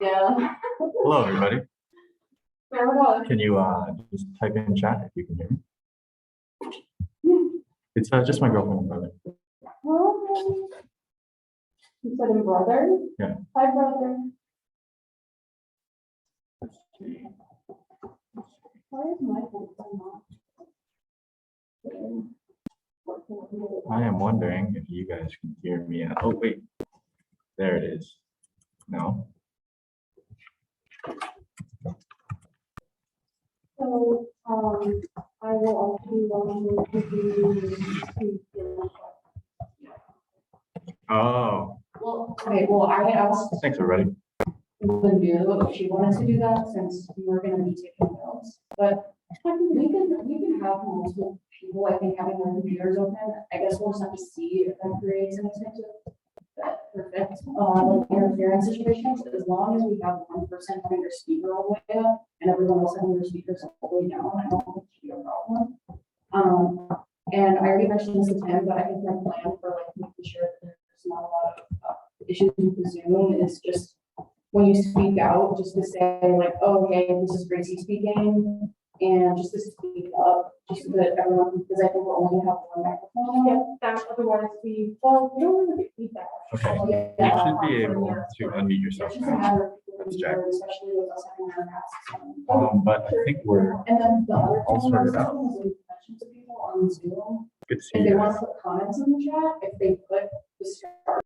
Yeah. Hello, everybody. There we go. Can you just type in chat if you can hear me? It's just my girlfriend and brother. Oh, you said a brother? Yeah. Hi, brother. Why is my phone not? I am wondering if you guys can hear me. Oh, wait. There it is. No. So, I will also be wanting to do. Oh, Well, okay, well, I asked thanks, everybody. Lynn if she wanted to do that since we were gonna be taking notes, but we can have multiple people, I think, having their computers open. I guess we'll just have to see if that creates any types of that perfect, like interference situations, as long as we have 1% having their speaker all the way up and everyone else having their speakers all the way down, I don't think it should be a problem. And I already mentioned this to Tim, but I think my plan for like making sure that there's not a lot of issues with the Zoom is just when you speak out, just to say like, oh, hey, this is Gracie speaking, and just to speak up, just so that everyone, because I think we're only gonna have one microphone. Yeah, that otherwise we don't really get feedback. Okay. Yeah. You should be able to unmute yourself It's just a now. matter of people Let's being check. here, especially with us having our masks on. But I think we're And then the other all thing I was sorted out. thinking is we mentioned to people on Zoom, Good to see if they you want guys. to put comments in the chat, if they put the start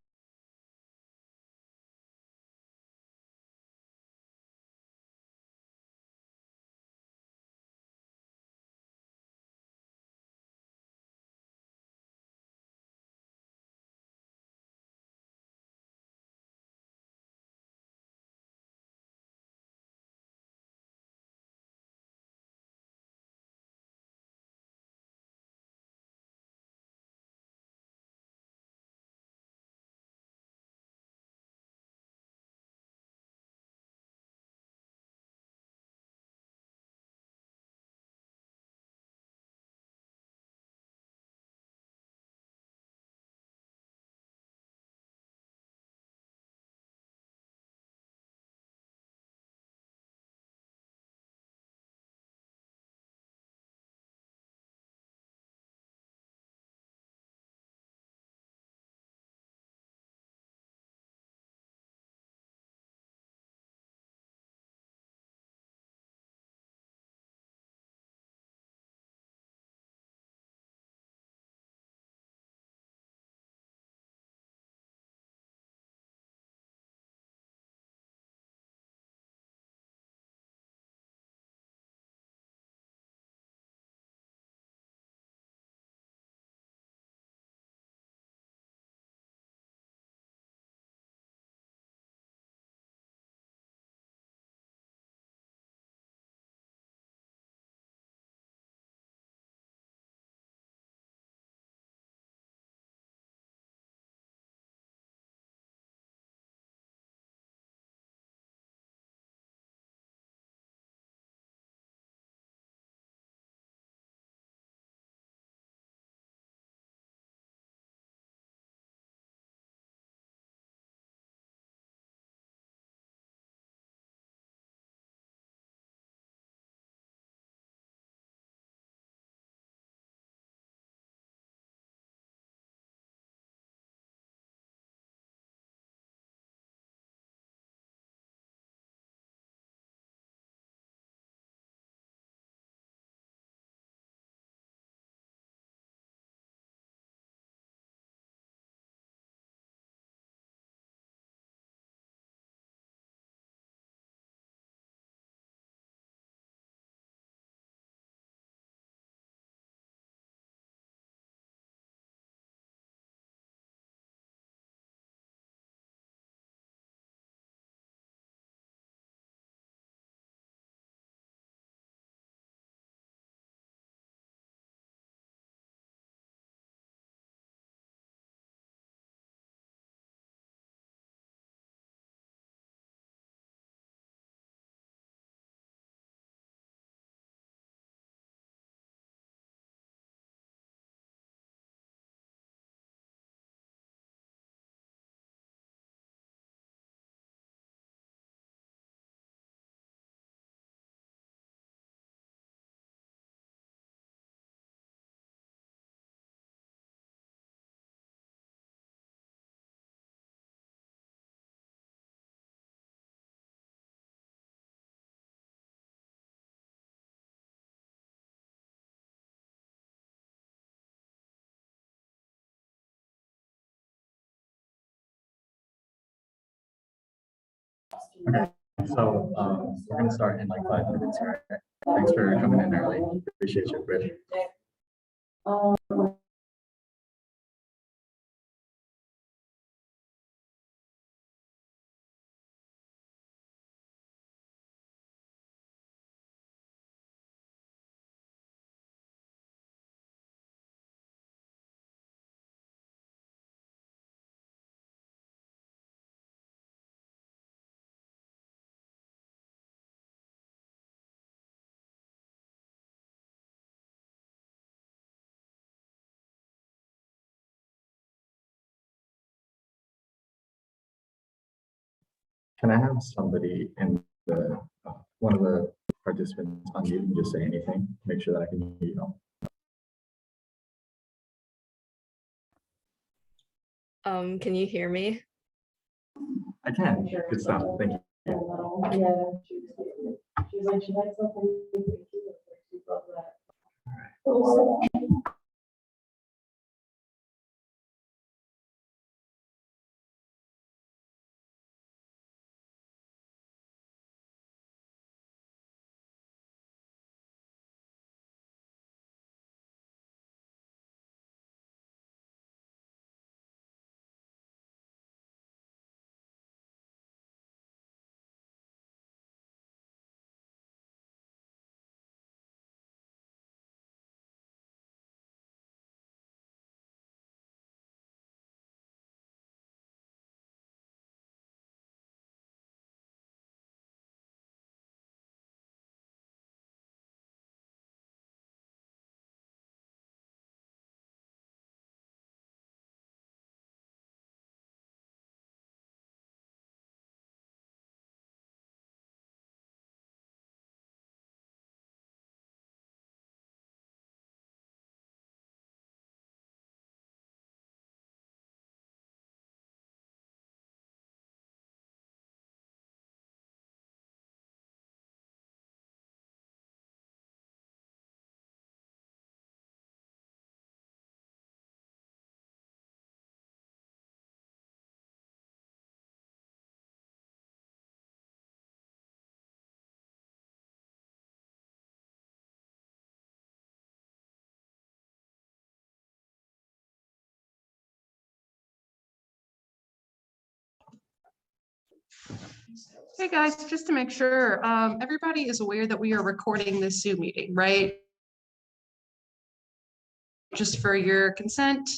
Okay, so we're gonna start in like 5 minutes here. Thanks for coming in early. Appreciate you, Rich. Um, Can I have somebody in the one of the participants unmute and just say anything? Make sure that I can hear you. Can you hear me? I can. Good stuff. Thank you. Yeah, she's like, she likes something. She loves that. Hey guys, just to make sure, everybody is aware that we are recording this Zoom meeting, right? Just for your consent.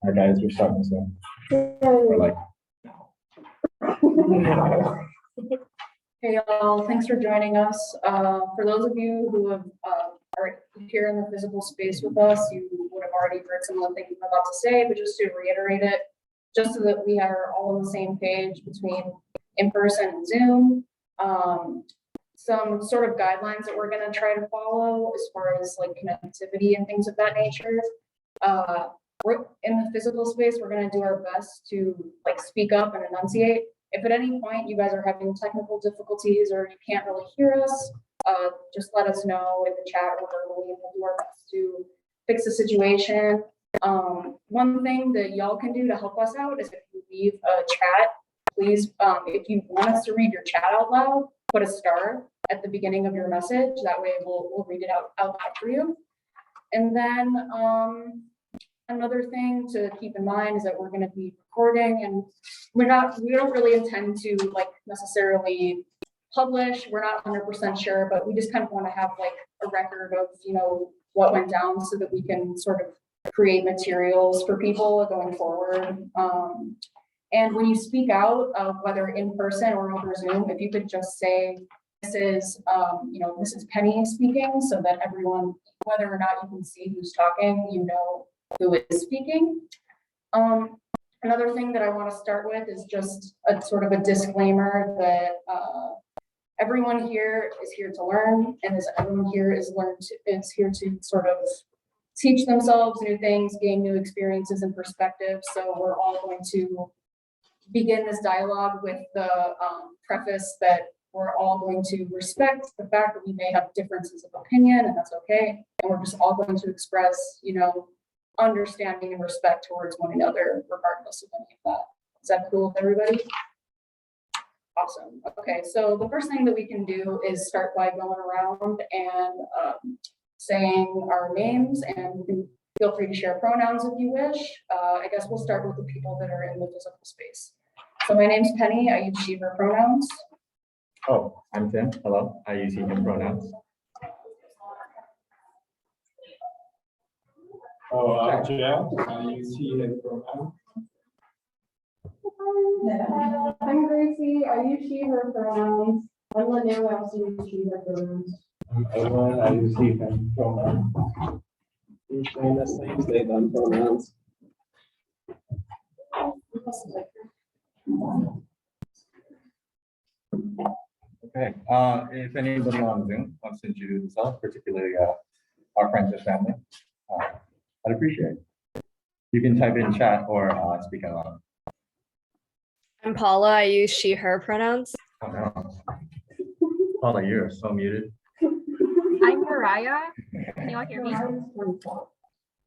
Our guys, we're starting soon. We're like, Hey, y'all, thanks for joining us. For those of you who have, are here in the physical space with us, you would have already heard some of the things I'm about to say, but just to reiterate it, just so that we are all on the same page between in-person and Zoom. Some sort of guidelines that we're gonna try to follow as far as like connectivity and things of that nature. We're in the physical space, we're gonna do our best to like speak up and enunciate. If at any point you guys are having technical difficulties or you can't really hear us, just let us know in the chat or verbally, and we'll do our best to fix the situation. One thing that y'all can do to help us out is if you leave a chat, please, if you want us to read your chat out loud, put a star at the beginning of your message. That way we'll read it out loud for you. And then another thing to keep in mind is that we're going to be recording, and we don't really intend to like necessarily publish. We're not 100% sure, but we just kind of want to have like a record of, you know, what went down so that we can sort of create materials for people going forward. And when you speak out, whether in person or over Zoom, if you could just say, this is, you know, this is Penny speaking, so that everyone, whether or not you can see who's talking, you know who is speaking. Another thing that I want to start with is just a sort of a disclaimer that everyone here is here to learn, and everyone here is here to sort of teach themselves new things, gain new experiences and perspectives. So we're all going to begin this dialogue with the preface that we're all going to respect the fact that we may have differences of opinion, and that's okay. And we're just all going to express, you know, understanding and respect towards one another, regardless of any of that. Is that cool with everybody? Awesome. Okay, so the first thing that we can do is start by going around and saying our names, and you can feel free to share pronouns if you wish. I guess we'll start with the people that are in the physical space. So my name's Penny. I use she, her pronouns. oh, I'm Tim. Hello. I use he, him pronouns. Oh, I'm Jeff. I use he, his pronoun. I'm Gracie. I use she, her pronouns. I'm Lanu. I also use she, her pronouns. I'm Edwin. I use he, him pronoun. You're saying the same, say them pronouns. Okay. If anybody on Zoom wants to introduce themselves, particularly our friends and family, I'd appreciate it. You can type in chat or speak out loud. I'm Paula. I use she, her pronouns. Oh, no. Paula, you're so muted. I'm Mariah. Can you all hear me?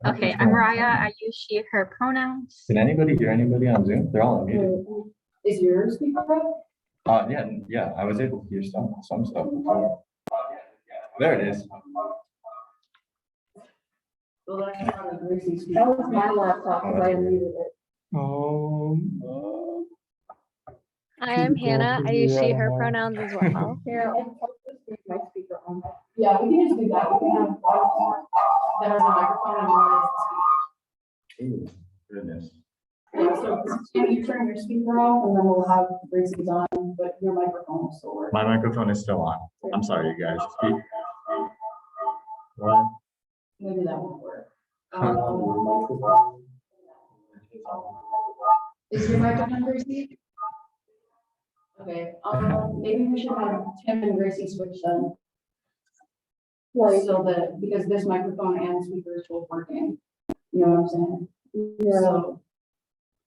Okay, I'm Mariah. I use she, her pronouns. Can anybody hear anybody on Zoom? They're all unmuted. Is yours speaker up? Yeah, I was able to hear some stuff before. There it is. Well, that's not a Gracie speaker. That was my laptop because I muted it. I am Hannah. I use she, her pronouns as well. Here, I'll just leave my speaker on. Yeah, we can just do that. We can have one that has a microphone and one that has a speaker. Ooh, goodness. Yeah, so Tim, you turn your speaker off and then we'll have Gracie's on, but your microphone will still work. My microphone is still on. I'm sorry, you guys. Speak. What? Maybe that won't work. Is your microphone Gracie? Okay, maybe we should have Tim and Gracie switch them. So that, because this microphone and speakers both working, you know what I'm saying? Yeah. So,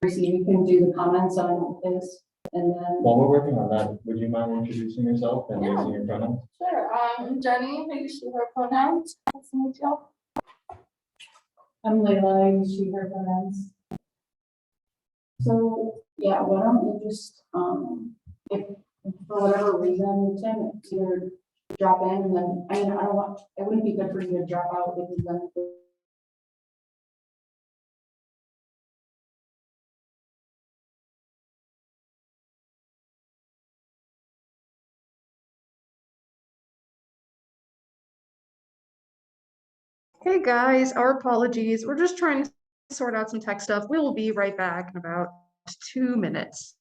Gracie, you can do the comments on this, and then. While we're working on that, would you mind introducing yourself and using your pronouns? Sure. I'm Jenny. I use she, her pronouns. Nice to meet you. I'm Layla. I use she, her pronouns. So, yeah, why don't you just, if for whatever reason, Tim, either drop in and then, I mean, I don't want, it wouldn't be good for you to drop out if you then. Hey guys, our apologies. We're just trying to sort out some tech stuff. We will be right back in about 2 minutes.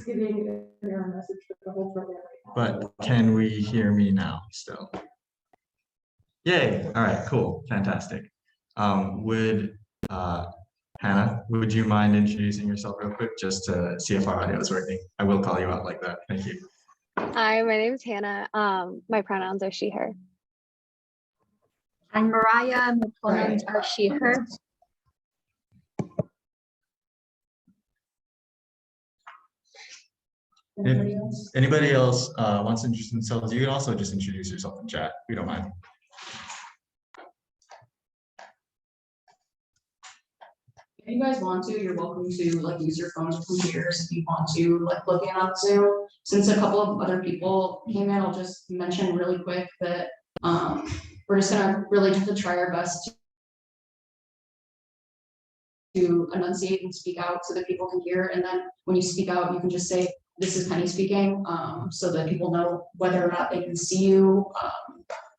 Giving an error message for the whole program right now. But can we hear me now still? Yay, all right, cool, fantastic. Would Hannah, would you mind introducing yourself real quick just to see if our audio is working? I will call you out like that, thank you. Hi, my name is Hannah. My pronouns are she, her. I'm Mariah. My pronouns are she, her. Anybody else? Anybody else wants to introduce themselves, you can also just introduce yourself in chat, we don't mind. If you guys want to, you're welcome to like use your phones or computers if you want to, like looking on Zoom. Since a couple of other people came in, I'll just mention really quick that we're just gonna really have to try our best to enunciate and speak out so that people can hear. And then when you speak out, you can just say, this is Penny speaking, so that people know whether or not they can see you,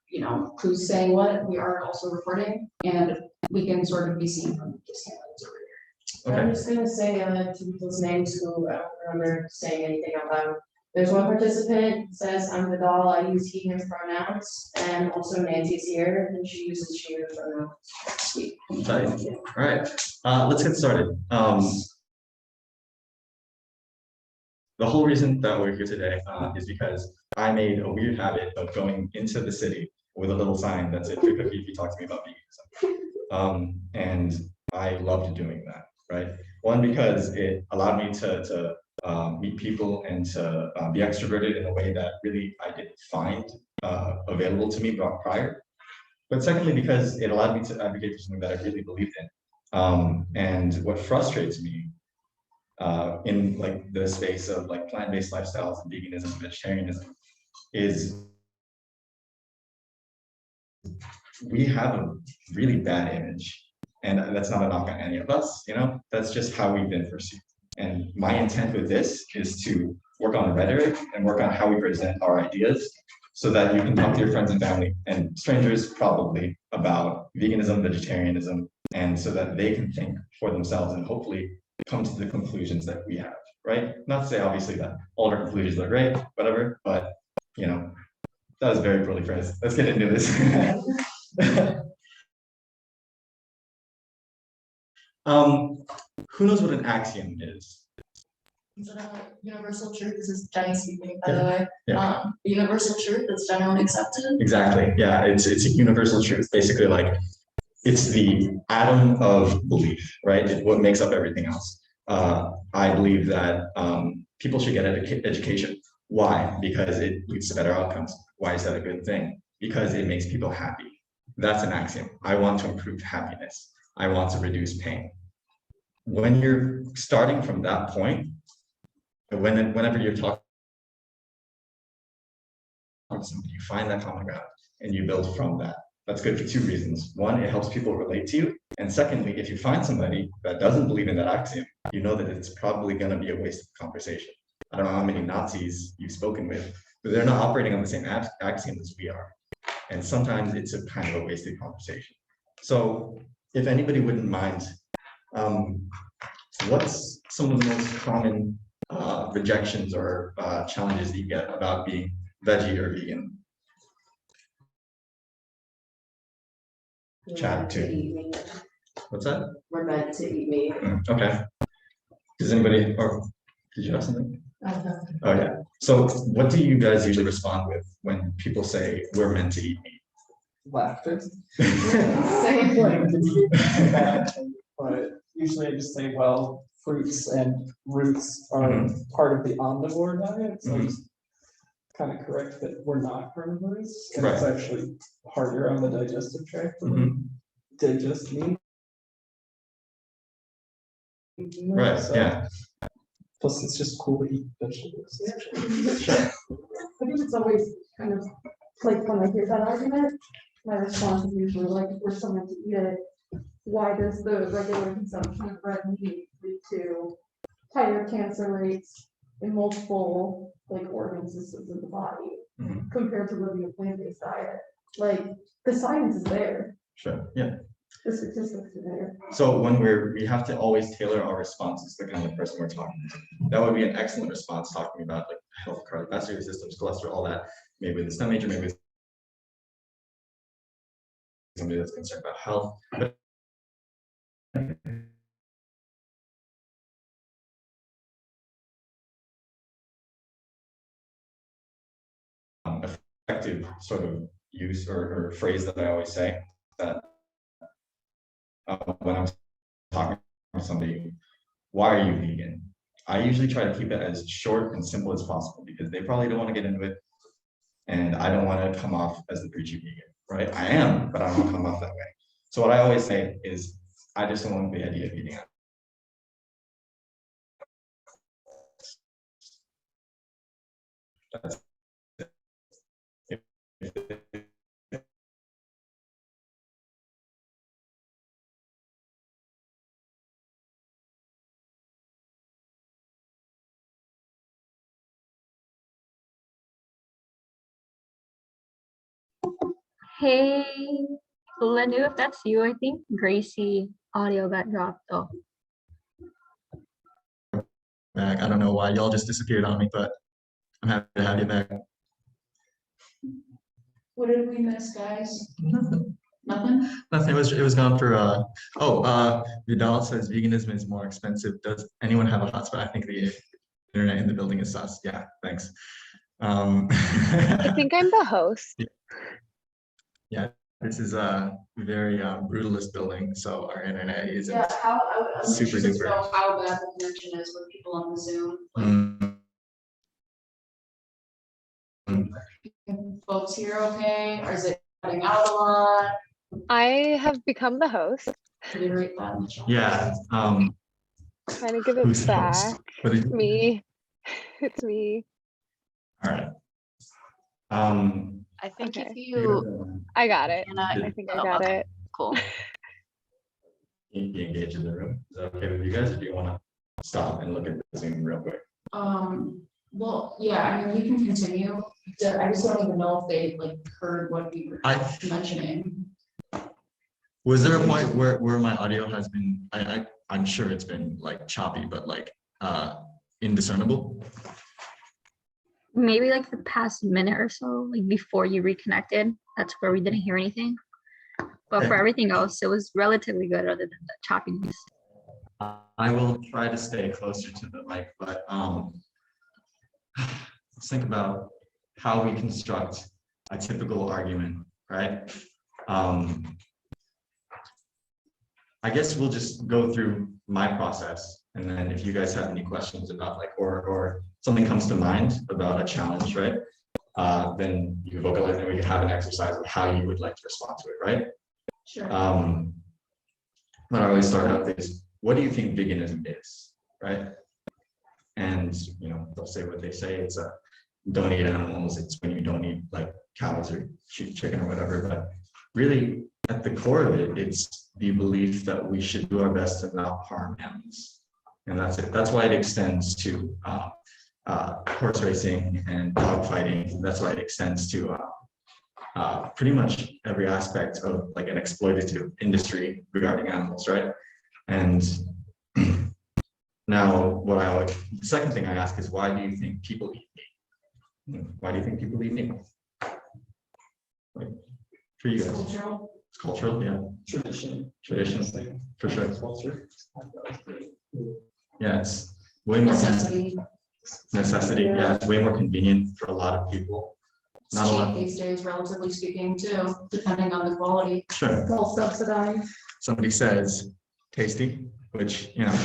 you know, who's saying what. We are also recording, and we can sort of be seen from this camera that's over here. Okay. I'm just gonna say to people's names who I don't remember saying anything out loud. There's one participant says, I'm the doll, I use he, him pronouns, and also Nancy's here, and she uses she, her pronouns. Sweet. All right, let's get started. The whole reason that we're here today is because I made a weird habit of going into the city with a little sign that said, "Free cookie if you talk to me about veganism." And I loved doing that, right? One, because it allowed me to meet people and to be extroverted in a way that really I didn't find available to me prior. But secondly, because it allowed me to advocate for something that I really believed in. And what frustrates me in like the space of like plant-based lifestyles and veganism and vegetarianism is we have a really bad image, and that's not a knock on any of us, you know, that's just how we've been perceived. And my intent with this is to work on rhetoric and work on how we present our ideas so that you can talk to your friends and family and strangers probably about veganism, vegetarianism, and so that they can think for themselves and hopefully come to the conclusions that we have, right? Not to say obviously that all of our conclusions are great, whatever, but you know, that was very poorly phrased. Let's get into this. Who knows what an axiom is? Is it a universal truth? This is Jenny speaking, by the way. Yeah. Universal truth that's generally accepted. Exactly. Yeah, it's a universal truth. Basically, like it's the atom of belief, right? It's what makes up everything else. I believe that people should get education. Why? Because it leads to better outcomes. Why is that a good thing? Because it makes people happy. That's an axiom. I want to improve happiness. I want to reduce pain. When you're starting from that point, whenever you're talking to somebody, you find that common ground and you build from that. That's good for two reasons. One, it helps people relate to you. And secondly, if you find somebody that doesn't believe in that axiom, you know that it's probably going to be a waste of conversation. I don't know how many Nazis you've spoken with, but they're not operating on the same axiom as we are. And sometimes it's a kind of a wasted conversation. So if anybody wouldn't mind, what's some of the most common rejections or challenges that you get about being veggie or vegan? Chat too. What's that? We're meant to eat meat. Okay. Does anybody, or did you have something? Oh yeah. So what do you guys usually respond with when people say we're meant to eat meat? Laughter. Same. But usually I just say, well, fruits and roots are part of the omnivore diet, so I just kind of correct that we're not carnivores, and it's actually harder on the digestive tract to digest meat. Right, So, yeah. Plus, it's just cool to eat vegetables. Sure. I think it's always kind of like when I hear that argument, my response is usually like, if we're someone to eat it, why does the regular consumption of red meat lead to higher cancer rates in multiple like organ systems in the body Mhm. compared to living a plant-based diet? Like, the science is there, Sure, yeah. the statistics are there. So when we have to always tailor our responses to the kind of person we're talking to. That would be an excellent response, talking about like health, cardiovascular systems, cholesterol, all that. Maybe the STEM major, maybe somebody that's concerned about health. But effective sort of use or phrase that I always say that when I'm talking to somebody, why are you vegan? I usually try to keep it as short and simple as possible because they probably don't want to get into it. And I don't want to come off as the preachy vegan, right? I am, but I don't want to come off that way. So what I always say is, I just don't want the idea of eating out. That's it. Hey, Lenu, if that's you, I think Gracie audio got dropped though. Back. I don't know why y'all just disappeared on me, but I'm happy to have you back. What did we miss, guys? Nothing. Nothing? Nothing. It was gone for Vidal says veganism is more expensive. Does anyone have a hotspot? I think the internet in the building is sus. Yeah, thanks. I think I'm the host. Yeah, this is a very brutalist building, so our internet isn't. Yeah, how, I'm Super interested to duper. know how bad the connection is with people on the Zoom. Folks here okay, or is it cutting out a lot? I have become the host, Reiterate that in the chat. Yeah. trying to give it Who's the host? back. What did you- Me. It's me. All right. I think Okay. if you, I got it. Hannah, I think I got it. cool. You engage in the room. Is that okay with you guys, or do you want to stop and look at the Zoom real quick? Well, yeah, I mean, we can continue. I just don't even know if they like heard what we were mentioning. Was there a point where my audio has been? I'm sure it's been like choppy, but like indiscernible. Maybe like the past minute or so, like before you reconnected, that's where we didn't hear anything. But for everything else, it was relatively good other than the choppiness. I will try to stay closer to the mic, but let's think about how we construct a typical argument, right? I guess we'll just go through my process, and then if you guys have any questions about like, or something comes to mind about a challenge, right? Then you vocalize and we can have an exercise of how you would like to respond to it, right? Sure. What I always start out with is, what do you think veganism is, right? And you know, they'll say what they say. It's a don't eat animals. It's when you don't eat like cows or chicken or whatever. But really, at the core of it, it's the belief that we should do our best to not harm animals, and that's it. That's why it extends to horse racing and dog fighting. That's why it extends to pretty much every aspect of like an exploitative industry regarding animals, right? And now the second thing I ask is, why do you think people eat meat? Why do you think people eat meat? Like, for you guys. Cultural. It's cultural, yeah. Tradition. For sure. Culture. Yeah, it's way more necessity. Yeah, it's way more convenient for a lot of people. Not a lot. These days, relatively speaking, too, depending on the quality. Sure. Well subsidized. Somebody says tasty, which, you know,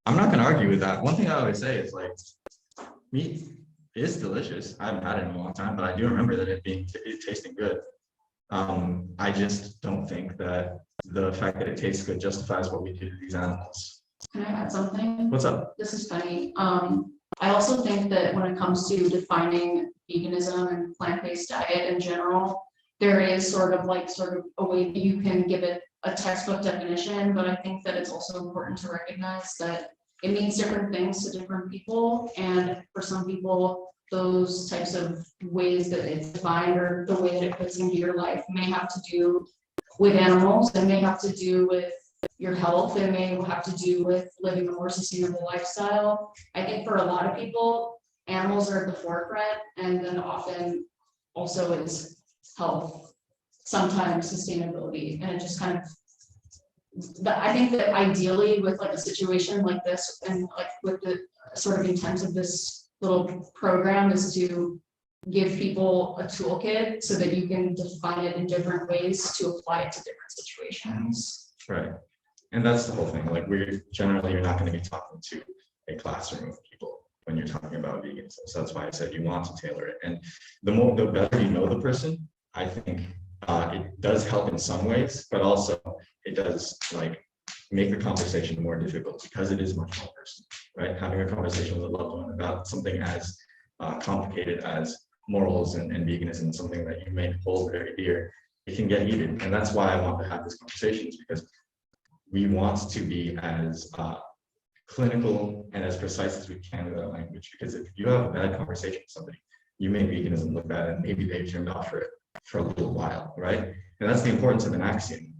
I'm not gonna argue with that. One thing I always say is like, meat is delicious. I haven't had it in a long time, but I do remember that it tasting good. I just don't think that the fact that it tastes good justifies what we do to these animals. Can I add something? What's up? This is funny. I also think that when it comes to defining veganism and plant-based diet in general, there is sort of a way that you can give it a textbook definition, but I think that it's also important to recognize that it means different things to different people. And for some people, those types of ways that it's defined or the way that it fits into your life may have to do with animals and may have to do with your health and may have to do with living a more sustainable lifestyle. I think for a lot of people, animals are at the forefront, and then often also is health, sometimes sustainability, and it just kind of, I think that ideally with like a situation like this and like with the sort of intent of this little program is to give people a toolkit so that you can define it in different ways to apply it to different situations. Right. And that's the whole thing. Like you're not going to be talking to a classroom of people when you're talking about veganism. So that's why I said you want to tailor it. And the better you know the person, I think it does help in some ways, but also it does like make the conversation more difficult because it is much more personal, right? Having a conversation with a loved one about something as complicated as morals and veganism, something that you may hold very dear, it can get heated. And that's why I want to have these conversations, because we want to be as clinical and as precise as we can with our language. Because if you have a bad conversation with somebody, you make veganism look bad, and maybe they've turned off for a little while, right? And that's the importance of an axiom.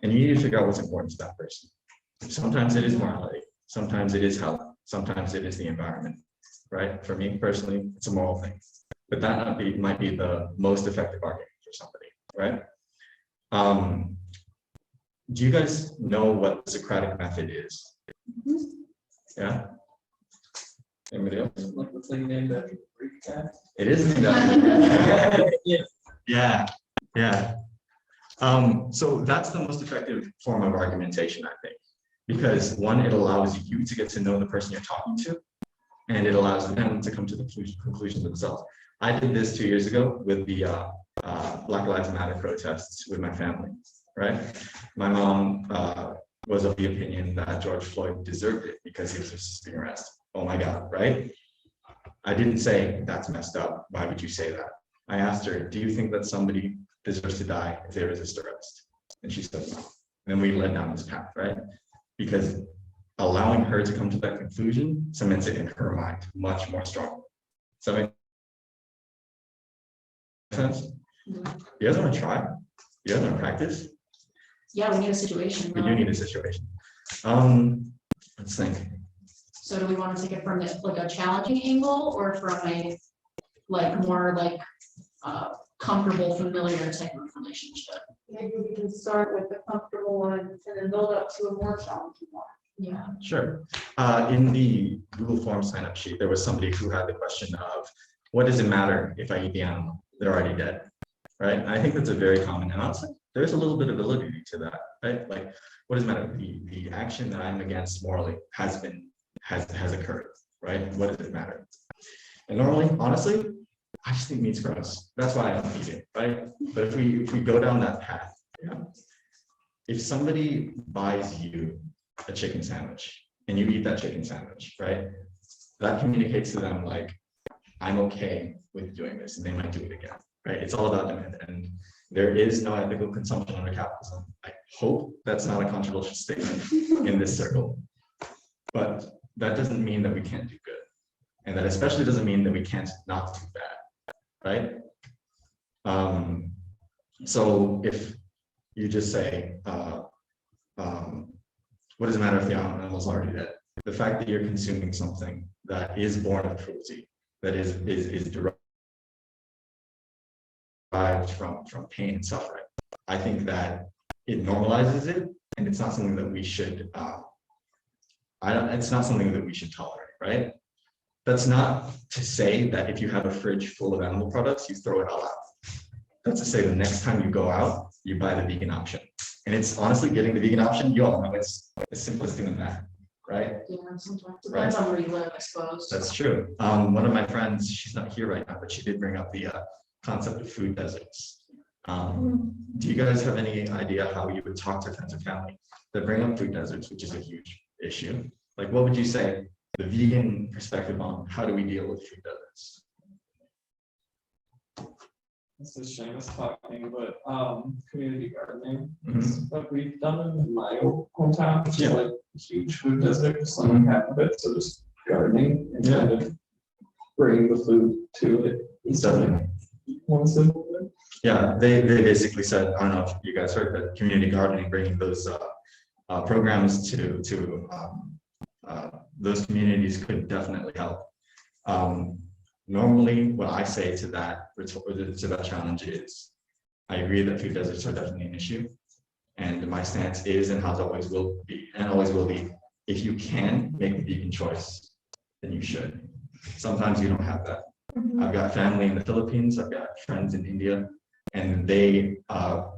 And you need to figure out what's important to that person. Sometimes it is morality, sometimes it is health, sometimes it is the environment, right? For me personally, it's a moral thing, but that might be the most effective argument for somebody, right? Do you guys know what the Socratic method is? Yeah? Anybody else? Like the thing named after the Greek guy. It is named after. Yeah. So that's the most effective form of argumentation, I think, because one, it allows you to get to know the person you're talking to, and it allows them to come to the conclusion themselves. I did this 2 years ago with the Black Lives Matter protests with my family, right? My mom was of the opinion that George Floyd deserved it because he was resisting arrest. Oh my God, right? I didn't say that's messed up. Why would you say that? I asked her, do you think that somebody deserves to die if they resist arrest? And she said no. And then we led down this path, right? Because allowing her to come to that conclusion cements it in her mind much more strongly. Does that make sense? You guys want to try? You guys want to practice? Yeah, we need a situation. We do need a situation. Let's think. So do we want to take it from this like a challenging angle or from a like more like comfortable, familiar type of relationship? Maybe we can start with the comfortable one and then build up to a more challenging one. Yeah. Sure. In the Google Forms sign up sheet, there was somebody who had the question of, what does it matter if I eat the animal? They're already dead, right? And I think that's a very common, and honestly, there's a little bit of validity to that, right? Like, what does it matter? The action that I'm against morally has occurred, right? What does it matter? And normally, honestly, I just think meat's gross. That's why I don't eat it, right? But if we go down that path, yeah, if somebody buys you a chicken sandwich and you eat that chicken sandwich, right? That communicates to them like, I'm okay with doing this, and they might do it again, right? It's all about demand, and there is no ethical consumption under capitalism. I hope that's not a controversial statement in this circle, but that doesn't mean that we can't do good, and that especially doesn't mean that we can't not do bad, right? So if you just say, what does it matter if the animal's already dead? The fact that you're consuming something that is born of cruelty, that is derived from pain and suffering, I think that it normalizes it, and it's not something that we should. It's not something that we should tolerate, right? That's not to say that if you have a fridge full of animal products, you throw it all out. That's to say the next time you go out, you buy the vegan option. And it's honestly getting the vegan option, you all know it's the simplest thing than that, right? Yeah, sometimes depends on where you live, I suppose. That's true. One of my friends, she's not here right now, but she did bring up the concept of food deserts. Do you guys have any idea how you would talk to friends or family that bring up food deserts, which is a huge issue, like what would you say the vegan perspective on how do we deal with food deserts? This is Seamus talking, but community gardening Mhm. is what we've done in my hometown, which is Yeah. like a huge food desert, just like half of it, so just gardening and kind of bringing the food to it. Definitely. Once in. Yeah, they basically said, I don't know if you guys heard, but community gardening, bringing those programs to those communities could definitely help. Normally, what I say to that challenge is, I agree that food deserts are definitely an issue, and my stance is and has always will be, if you can make a vegan choice, then you should. Sometimes you don't have that. I've got family in the Philippines, I've got friends in India, and they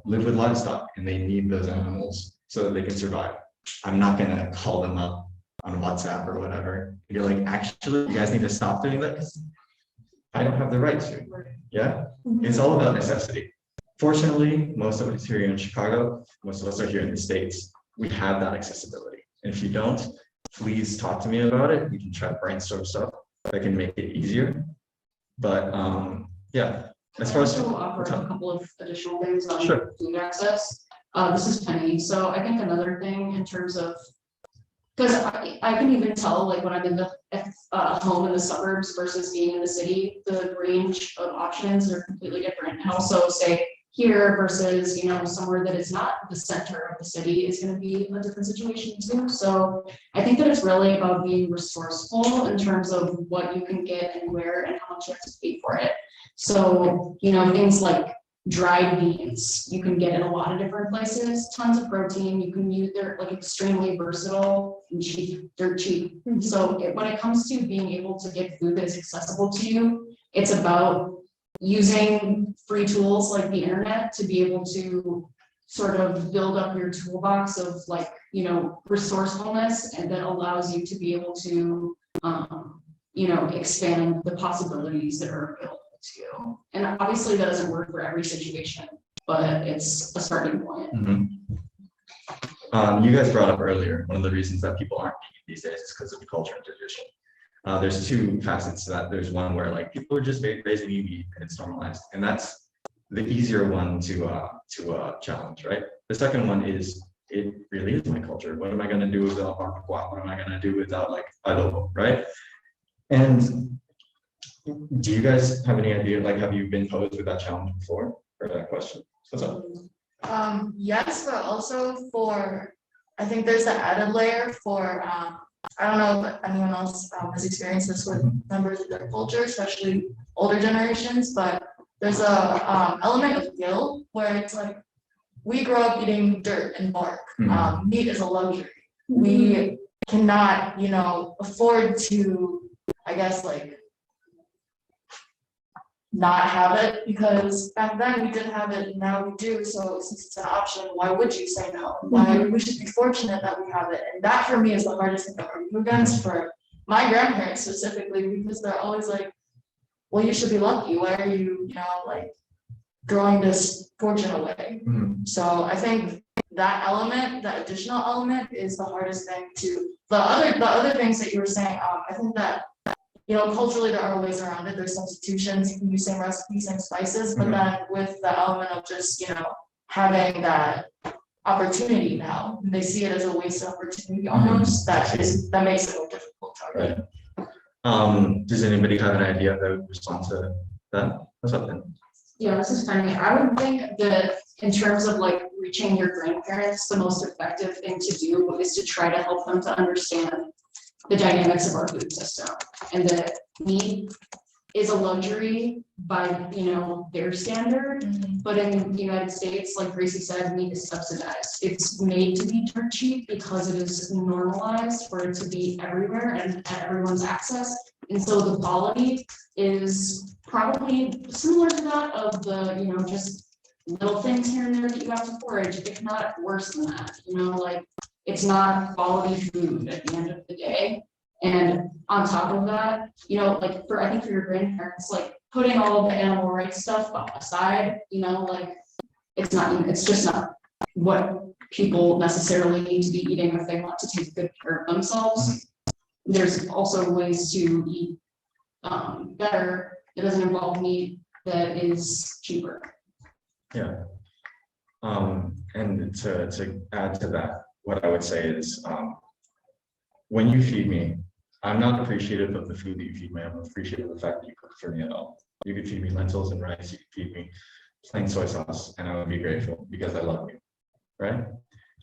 live with livestock and they need those animals so that they can survive. I'm not gonna call them up on WhatsApp or whatever. You're like, actually, you guys need to stop doing that. I don't have the right to. Yeah, it's all about necessity. Fortunately, most of us here in Chicago, most of us are here in the States. We have that accessibility. And if you don't, please talk to me about it. We can try to brainstorm stuff that can make it easier. But yeah, as far as I also offer a couple of additional things on Sure. food access. This is Penny. So I think another thing in terms of, because I can even tell, like when I'm in the home in the suburbs versus being in the city, the range of options are completely different. And also say here versus, somewhere that is not the center of the city is going to be a different situation too. So I think that it's really about being resourceful in terms of what you can get and where and how much you have to pay for it. So, things like dried beans, you can get in a lot of different places, tons of protein, you can use, they're like extremely versatile and cheap, they're cheap. So when it comes to being able to get food that is accessible to you, it's about using free tools like the internet to be able to sort of build up your toolbox of resourcefulness, and that allows you to be able to, expand the possibilities that are available to you. And obviously that doesn't work for every situation, but it's a starting point. You guys brought up earlier, one of the reasons that people aren't vegan these days is because of culture and tradition. There's two facets to that. There's one where like people are just raising meat and it's normalized, and that's the easier one to challenge, right? The second one is, it really is my culture. What am I going to do without barbacoa? What am I going to do without like adobo, right? And do you guys have any idea, like, have you been posed with that challenge before, or that question? What's up? Yes, but also I think there's the added layer for, I don't know if anyone else has experienced this with members of their culture, especially older generations, but there's a element of guilt where it's like, we grow up eating dirt and bark. Meat is a luxury. We cannot, afford to, I guess, like, not have it, because back then we didn't have it and now we do. So since it's an option, why would you say no? Why we should be fortunate that we have it. And that for me is the hardest thing to argue against for my grandparents specifically, because they're always like, well, you should be lucky. Why are you, like throwing this fortune away? So I think that element, that additional element is the hardest thing to, the other things that you were saying, I think that, culturally there are ways around it. There's substitutions, you can use same recipes, same spices, but then with the element of just, having that opportunity now, they see it as a wasted opportunity almost, that makes it more difficult to argue. Right. Does anybody have an idea that would respond to that? What's up then? Yeah, this is funny. I would think that in terms of like reaching your grandparents, the most effective thing to do is to try to help them to understand the dynamics of our food system, and that meat is a luxury by their standard, but in the United States, like Gracie said, meat is subsidized. It's made to be dirt cheap because it is normalized for it to be everywhere and at everyone's access, and so the quality is probably similar to that of the just little things here and there that you have to forage, if not worse than that. Like, it's not quality food at the end of the day. And on top of that, like I think for your grandparents, like putting all of the animal rights stuff aside, like it's just not what people necessarily need to be eating if they want to take good care of themselves. There's also ways to eat better. It doesn't involve meat that is cheaper. Yeah. And to add to that, what I would say is, when you feed me, I'm not appreciative of the food that you feed me. I'm appreciative of the fact that you cook for me at all. You could feed me lentils and rice. You could feed me plain soy sauce, and I would be grateful because I love you, right?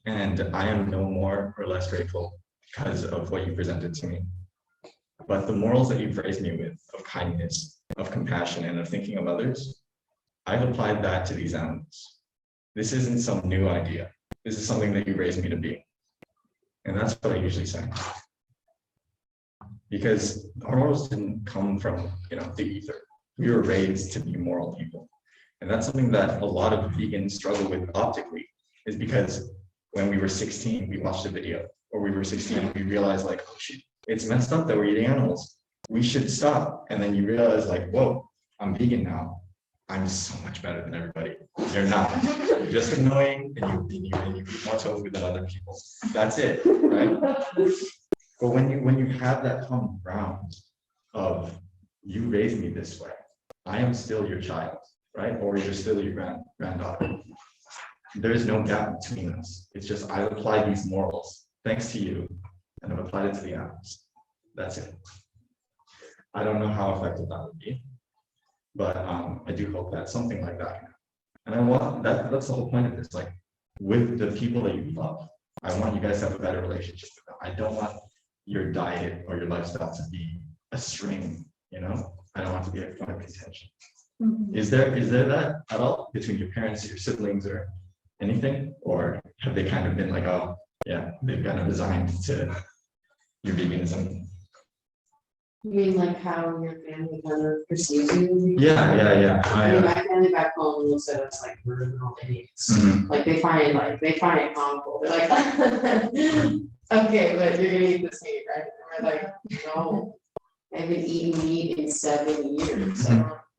And I am no more or less grateful because of what you presented to me. But the morals that you've raised me with, of kindness, of compassion, and of thinking of others, I've applied that to these animals. This isn't some new idea. This is something that you raised me to be. And that's what I usually say. Because our morals didn't come from, the ether. We were raised to be moral people. And that's something that a lot of vegans struggle with optically, is because when we were 16, we watched a video, or we were 16, we realized like, oh shit, it's messed up that we're eating animals. We should stop. And then you realize like, whoa, I'm vegan now. I'm so much better than everybody. You're not. You're just annoying, and you eat more tofu than other people. That's it, right? But when you have that common ground of you raised me this way, I am still your child, right? Or you're still your granddaughter. There is no gap between us. It's just I've applied these morals thanks to you, and I've applied it to the animals. That's it. I don't know how effective that would be, but I do hope that something like that can happen. And I want that's the whole point of this. Like with the people that you love, I want you guys to have a better relationship with them. I don't want your diet or your lifestyle to be a string, I don't want to be a point of contention. Is there that at all between your parents, your siblings, or anything? Or have they kind of been like, oh yeah, they've kind of resigned to your veganism? You mean like how your family kind of perceives you? Yeah. I mean, my family back home looks at us like we're little idiots. Like they find it comical. They're like, okay, but you're gonna eat this meat, right? And we're like, no, I haven't eaten meat in 7 years.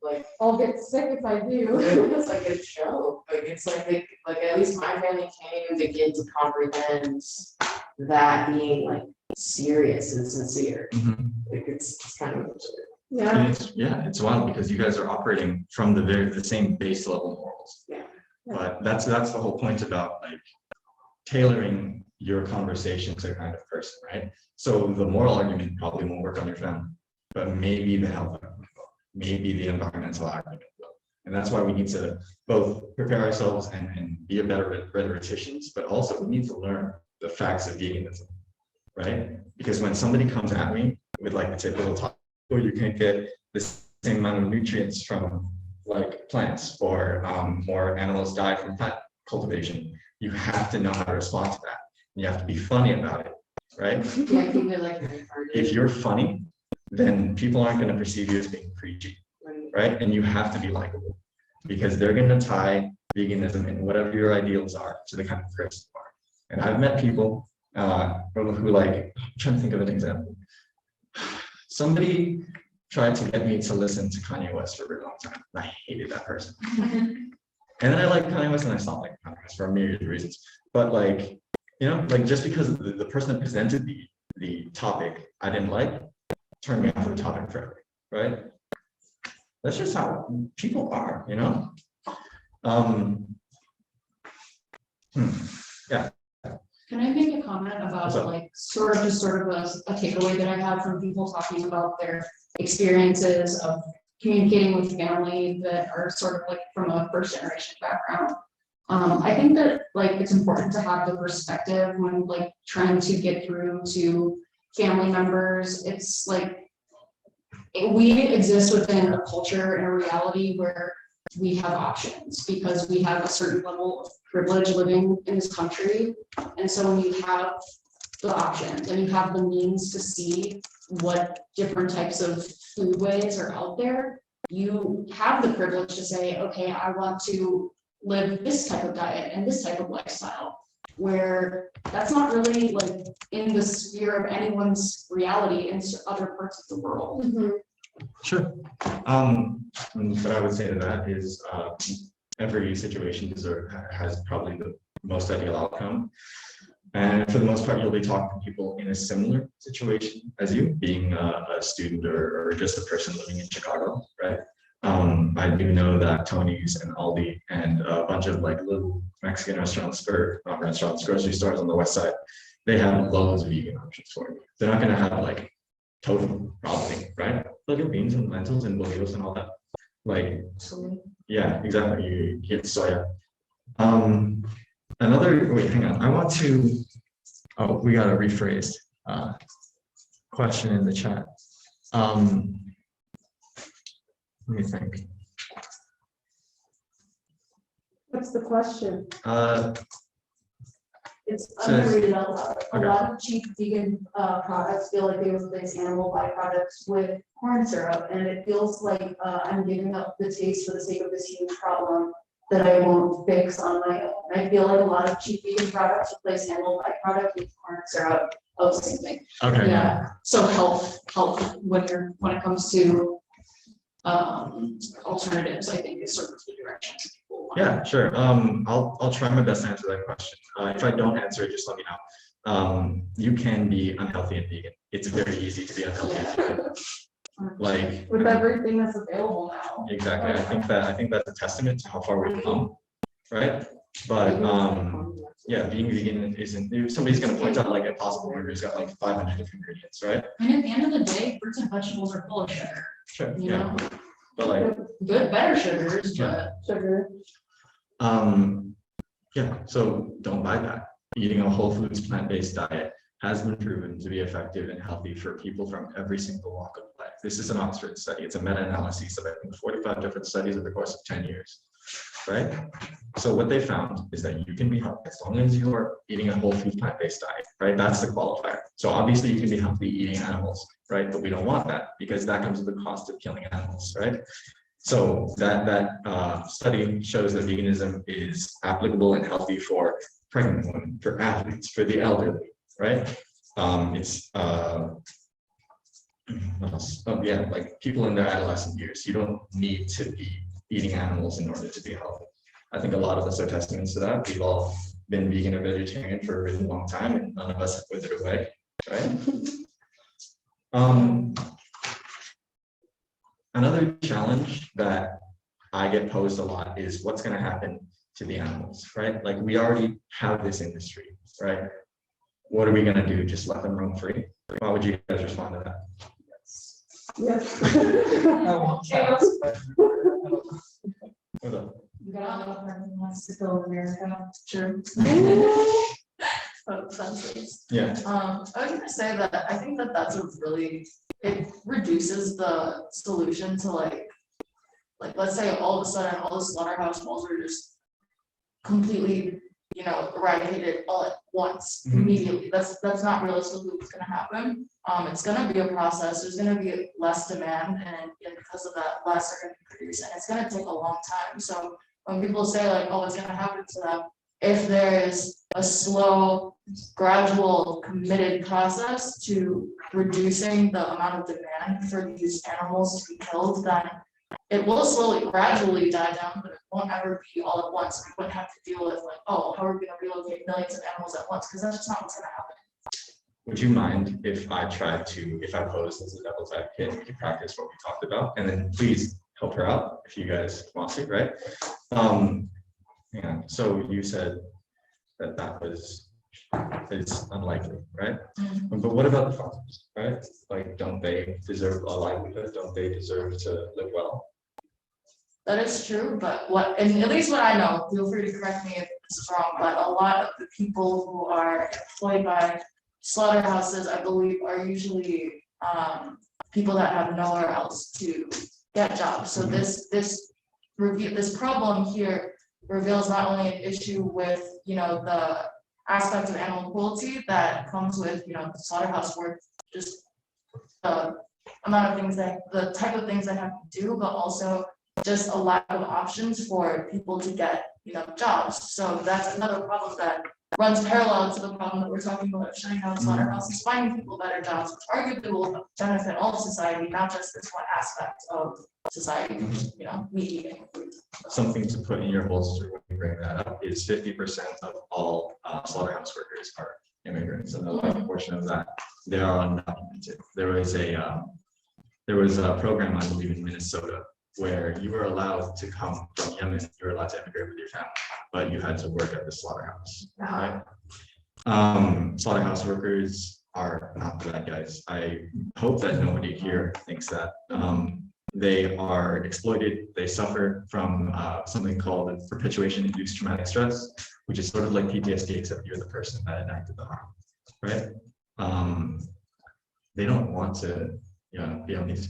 Like, I'll get sick if I do. It's like a joke. Like it's like at least my family can't even begin to comprehend that being like serious and sincere. Like it's kind of absurd. It's wild because you guys are operating from the same base level morals. But that's the whole point about like tailoring your conversation to the kind of person, right? So the moral argument probably won't work on your family, but maybe the health argument will, maybe the environmental argument will. And that's why we need to both prepare ourselves and be a better rhetoricians, but also we need to learn the facts of veganism, right? Because when somebody comes at me with like the typical talk, or you can't get the same amount of nutrients from like plants, or more animals die from plant cultivation, you have to know how to respond to that. You have to be funny about it, right? Yeah, keep it like If you're funny, then people aren't going to perceive you as being preachy, right? And you have to be likable, because they're going to tie veganism and whatever your ideals are to the kind of person you are. And I've met people who like, I'm trying to think of an example. Somebody tried to get me to listen to Kanye West for a very long time. And I hated that person. And then I liked Kanye West and I stopped liking Kanye West for a myriad of reasons. But like, like just because the person that presented the topic I didn't like turned me off the topic forever, right? That's just how people are, Yeah. Can I make a comment about like sort of a takeaway that I have from people talking about their experiences of communicating with family that are sort of like from a first generation background? I think that like it's important to have the perspective when like trying to get through to family members. It's like we exist within a culture and a reality where we have options because we have a certain level of privilege living in this country. And so when you have the options and you have the means to see what different types of foodways are out there, you have the privilege to say, okay, I want to live this type of diet and this type of lifestyle, where that's not really like in the sphere of anyone's reality in other parts of the world. Sure. What I would say to that is every situation has probably most ideal outcome. And for the most part, you'll be talking to people in a similar situation as you, being a student or just a person living in Chicago, right? I do know that Tony's and Aldi and a bunch of like little Mexican restaurants, or not restaurants, grocery stores on the west side, they have loads of vegan options for you. They're not going to have like tofu, probably, right? Look at beans and lentils and bolillos and all that. Like, yeah, exactly. You get soya. Wait, hang on. I want to, we got a rephrased question in the chat. Let me think. What's the question? It's, I'm Says- gonna read it out loud. A Okay. lot of cheap vegan products feel like they replace animal byproducts with corn syrup, and it feels like I'm giving up the taste for the sake of this huge problem that I won't fix on my own. I feel like a lot of cheap vegan products replace animal byproduct with corn syrup. Oh, same thing. Okay. Yeah, so health when it comes to alternatives, I think is sort of the direction people want. Yeah, sure. I'll try my best to answer that question. If I don't answer it, just let me know. You can be unhealthy and vegan. It's very easy to be unhealthy and vegan. Like, With everything that's available now. exactly. I think that's a testament to how far we've come, right? But yeah, being vegan isn't. If somebody's gonna point out like a possible burger's got like 500 different ingredients, right? And at the end of the day, fruits and vegetables are full of sugar, Sure. you Yeah. know, But like, good, better sugars, but Sugar. yeah. So don't buy that. Eating a whole foods plant-based diet has been proven to be effective and healthy for people from every single walk of life. This is an Oxford study. It's a meta-analysis of I think 45 different studies over the course of 10 years, right? So what they found is that you can be healthy as long as you are eating a whole food plant-based diet, right? That's the qualifier. So obviously you can be healthy eating animals, right? But we don't want that because that comes with the cost of killing animals, right? So that study shows that veganism is applicable and healthy for pregnant women, for athletes, for the elderly, right? It's what else? Oh, yeah, like people in their adolescent years. You don't need to be eating animals in order to be healthy. I think a lot of us are testaments to that. We've all been vegan or vegetarian for a really long time, and none of us have withered away, right? Another challenge that I get posed a lot is what's going to happen to the animals, right? Like we already have this industry, right? What are we going to do? Just let them roam free? How would you guys respond to that? Yes. Hold on. you got a lot of friends who wants to build America. Sure. Yeah, I was gonna say that I think that that's a really, it reduces the solution to like let's say all of a sudden all the slaughterhouse malls are just completely, you know, eradicated all at once immediately. That's not realistically what's gonna happen. It's gonna be a process. There's gonna be less demand, and because of that, less are gonna be produced, and it's gonna take a long time. So when people say like, oh, what's gonna happen to them? If there is a slow, gradual, committed process to reducing the amount of demand for these animals to be killed, then it will slowly, gradually die down, but it won't ever be all at once. We wouldn't have to deal with like, oh, how are we gonna relocate millions of animals at once? Because that's just not what's gonna happen. would you mind if I posed as a devil's advocate and we could practice what we talked about, and then please help her out if you guys want to, right? Yeah, so you said that is unlikely, right? But what about the farmers, right? Like, don't they deserve a livelihood? Don't they deserve to live well? That is true, but and at least what I know, feel free to correct me if this is wrong, but a lot of the people who are employed by slaughterhouses, I believe, are usually people that have nowhere else to get jobs. So this problem here reveals not only an issue with, you know, the aspect of animal cruelty that comes with, you know, the slaughterhouse work, just the amount of things the type of things they have to do, but also just a lack of options for people to get, you know, jobs. So that's another problem that runs parallel to the problem that we're talking about, shutting down slaughterhouses, finding people better jobs, which arguably will benefit all of society, not just this one aspect of society, you know, meat eating. Something to put in your holster when you bring that up is 50% of all slaughterhouse workers are immigrants, and a large portion of that they are undocumented. There was a program, I believe, in Minnesota where you were allowed to come from Yemen, you were allowed to immigrate with your family, but you had to work at the slaughterhouse. Right? Slaughterhouse workers are not bad guys. I hope that nobody here thinks that. They are exploited. They suffer from something called perpetuation-induced traumatic stress, which is sort of like PTSD, except you're the person that enacted the harm, right? They don't want to, you know, be on these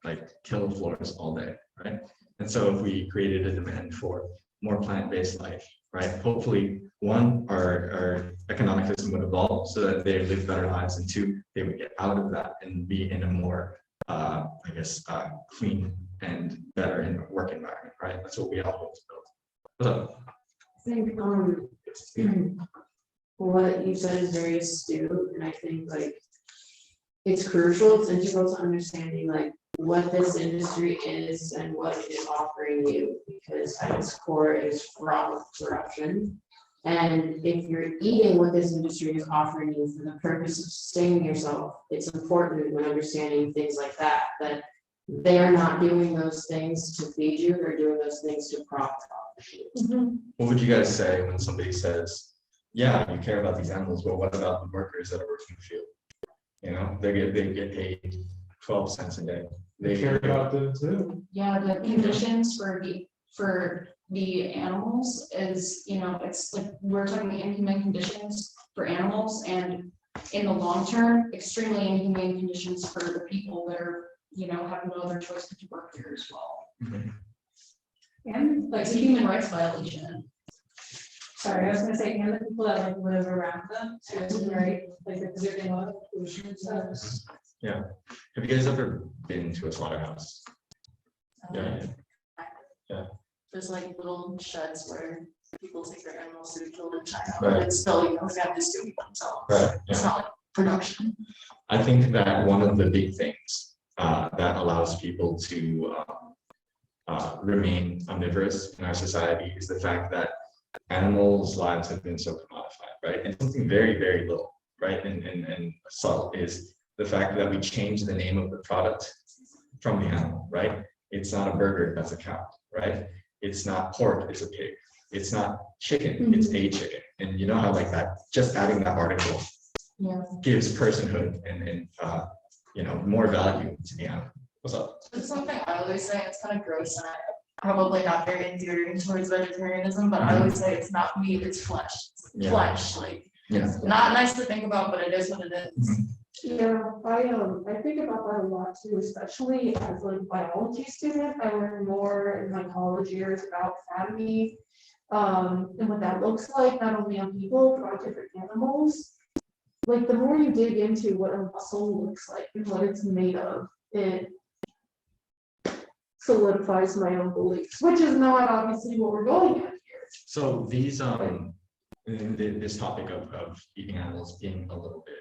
like kill floors all day, right? And so if we created a demand for more plant-based life, right? Hopefully, one, our economic system would evolve so that they live better lives, and two, they would get out of that and be in a more, I guess, clean and better work environment, right? That's what we all hope to build. What's up? I think what you said is very astute, and I think like it's crucial, it's integral to understanding like what this industry is and what it is offering you, because at its core is fraught with corruption. And if you're eating what this industry is offering you for the purpose of sustaining yourself, it's important when understanding things like that, that they are not doing those things to feed you, they're doing those things to profit off you. What would you guys say when somebody says, yeah, you care about these animals, but what about the workers that are working the field? You know, they get paid 12 cents a day. They care about them too. Yeah, the conditions for the animals is, you know, it's like we're talking inhumane conditions for animals, and in the long term, extremely inhumane conditions for the people that are, you know, have no other choice but to work here as well. And like, It's a human rights violation. sorry, I was gonna say, and the people that like live around them too, right? Like, because they're getting a lot of pollution and stuff. Yeah. Have you guys ever been to a slaughterhouse? Yeah. There's like little sheds where people take their animals to be killed in China, Right. but it's still, you know, they have to do it themselves. Right. It's Yeah. not like production. I think that one of the big things that allows people to remain omnivorous in our society is the fact that animals' lives have been so commodified, right? And something very, very little, right? And subtle is the fact that we change the name of the product from the animal, right? It's not a burger, that's a cow, right? It's not pork, it's a pig. It's not chicken, it's a chicken. And you know how like that, just adding that article gives personhood and you know, more value to the animal. What's up? It's something I always say, it's kind of gross and probably not very endearing towards vegetarianism, but I always say it's not meat, it's flesh. It's Yeah. flesh, like, Yeah. not nice to think about, but it is what it is. Yeah, I think about that a lot too, especially as like a biology student. I learned more in my college years about anatomy, and what that looks like, not only on people, but on different animals. Like the more you dig into what a muscle looks like and what it's made of, it solidifies my own beliefs, which is not obviously what we're going at here. So these this topic of eating animals being a little bit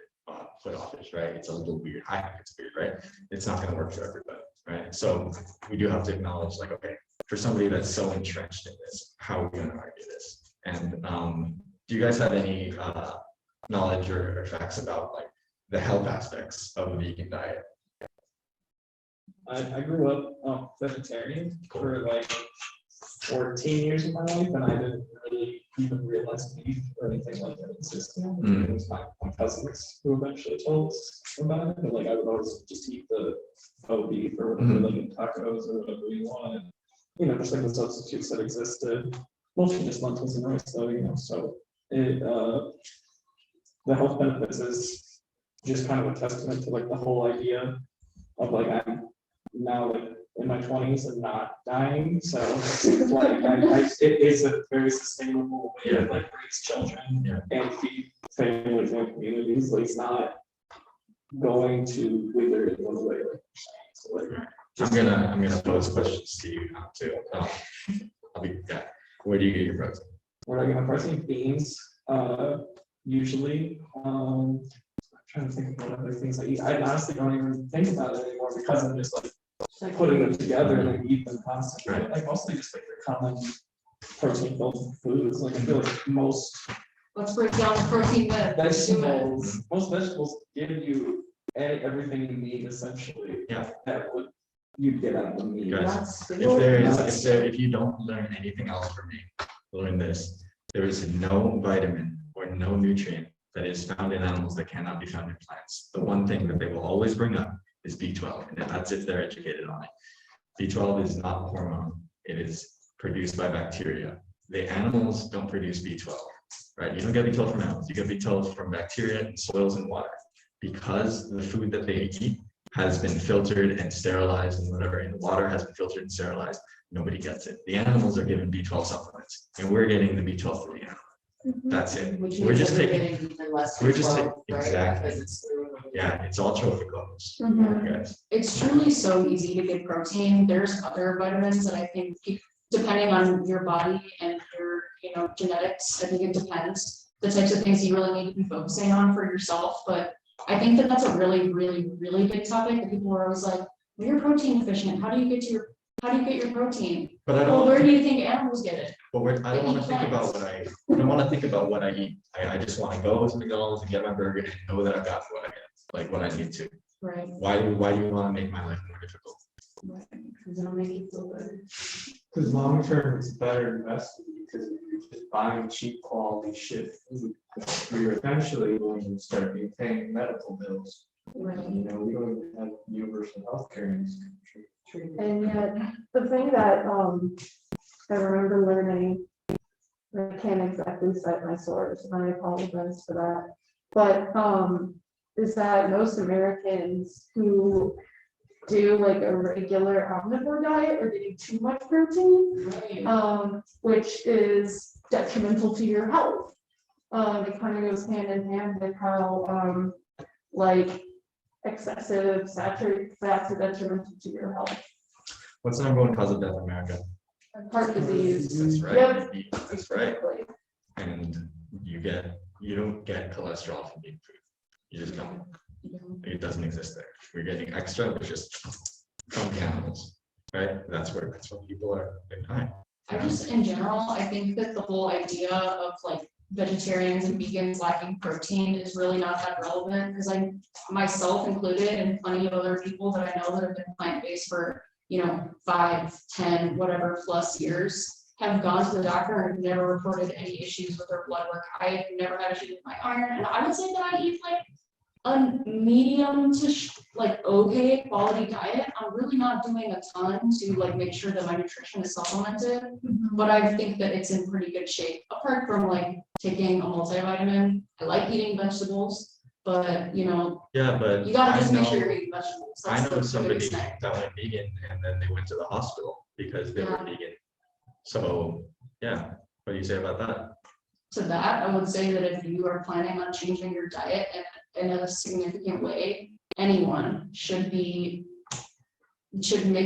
put offish, right? It's a little weird. I think it's weird, right? It's not going to work for everybody, right? So we do have to acknowledge, like, okay, for somebody that's so entrenched in this, how are we going to argue this? And do you guys have any knowledge or facts about like the health aspects of a vegan diet? I grew up vegetarian for like 14 years of my life, and I didn't really even realize beef or anything like that existed. It was my cousins who eventually told us about it, but like I would always just eat the faux beef or whatever, like in tacos or whatever you wanted. You know, just like the substitutes that existed, mostly just lentils and rice though, you know, so it, the health benefits is just kind of a testament to like the whole idea of like, I'm now like in my 20s and not dying, so like it is a very sustainable way to like raise children and feed families and communities. Like it's not going to wither in one way. So, like, I'm gonna pose questions to you now too. I'll be where do you get your protein? What am I gonna protein? Beans, usually, I'm trying to think of what other things I eat. I honestly don't even think about it anymore because I'm just like putting them together and I eat them constantly. Like mostly just like the common protein filled foods. Like I feel like most Let's break down the protein that. most vegetables give you everything you need essentially. Yeah. That would you'd get out of the meat. Guys, if you don't learn anything else from me, learn this. There is no vitamin or no nutrient that is found in animals that cannot be found in plants. The one thing that they will always bring up is B12, and that's if they're educated on it. B12 is not a hormone. It is produced by bacteria. The animals don't produce B12, right? You don't get B12 from animals. You get B12 from bacteria in soils and water. Because the food that they eat has been filtered and sterilized and whatever, and the water has been filtered and sterilized, nobody gets it. The animals are given B12 supplements, and we're getting the B12 from the animal. That's it. We're just taking, exactly. Yeah, it's all trophic levels. Guys. It's truly so easy to get protein. There's other vitamins that I think, depending on your body and your, genetics, I think it depends. The types of things you really need to be focusing on for yourself, but I think that that's a really, really, really big topic that people are always like, well, you're protein deficient. How do you get your protein? But I don't. Well, where do you think animals get it? But I don't want to think about what I don't want to think about what I eat. I just want to go to McDonald's and get my burger and know that I got what I get, like what I need to. Right. Why do you want to make my life more difficult? Because it'll make you feel better. Because long term it's better investment because if you're just buying cheap quality shit food, you're eventually going to start paying medical bills. Right. We don't even have universal health care in this country. And yet, the thing that I remember learning, I can't exactly cite my source, and I apologize for that, but is that most Americans who do like a regular omnivore diet are getting too much protein, which is detrimental to your health. It kind of goes hand in hand with how like excessive saturated fats are detrimental to your health. What's the number one cause of death in America? Heart disease. That's right. Yep. That's right. And you don't get cholesterol from eating food. You just don't. It doesn't exist there. We're getting extra, which is from the animals, right? That's what people are dying. I just, in general, I think that the whole idea of like vegetarians and vegans lacking protein is really not that relevant because I, myself included, and plenty of other people that I know that have been plant-based for 5, 10, whatever plus years, have gone to the doctor and never reported any issues with their blood work. I've never had issues with my iron, and I would say that I eat like a medium to okay quality diet. I'm really not doing a ton to like make sure that my nutrition is supplemented, but I think that it's in pretty good shape. Apart from like taking a multivitamin, I like eating vegetables, but yeah, but you gotta just make sure you're eating vegetables. I know somebody that went vegan and then they went to the hospital because they were vegan. So yeah, what do you say about that? To that, I would say that if you are planning on changing your diet in a significant way, anyone should make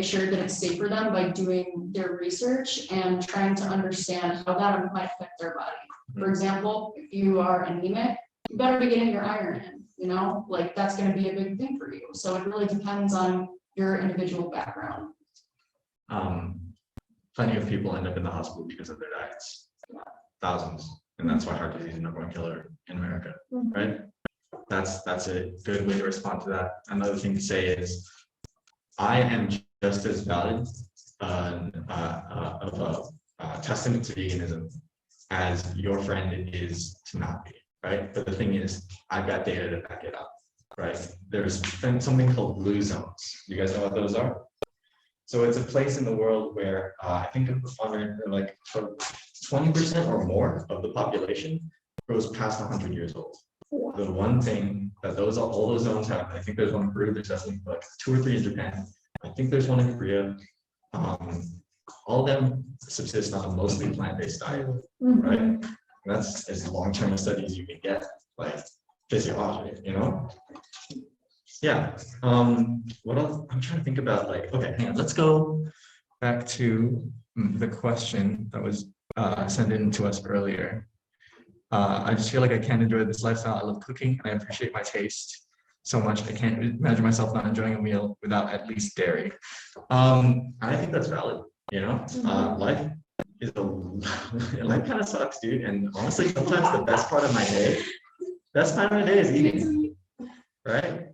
sure that it's safe for them by doing their research and trying to understand how that might affect their body. For example, if you are anemic, you better be getting your iron in, like that's going to be a big thing for you. So it really depends on your individual background. Plenty of people end up in the hospital because of their diets. Thousands. And that's why heart disease is the number one killer in America, right? That's a good way to respond to that. Another thing to say is, I am just as valid of a testament to veganism as your friend is to not be, right? But the thing is, I've got data to back it up, right? There's been something called blue zones. You guys know what those are? So it's a place in the world where I think like 20% or more of the population goes past 100 years old. The one thing that all those zones have, I think there's one in Peru, there's definitely like 2 or 3 in Japan. I think there's one in Korea. All of them subsist on a mostly plant-based diet, right? And that's as long-term studies you can get, like physiology, Yeah. What else? I'm trying to think about okay, hang on. Let's go back to the question that was sent in to us earlier. I just feel like I can't enjoy this lifestyle. I love cooking and I appreciate my taste so much. I can't imagine myself not enjoying a meal without at least dairy. I think that's valid, you know, life is life kind of sucks, dude. And honestly, sometimes the best part of my day, best time of the day is eating, right?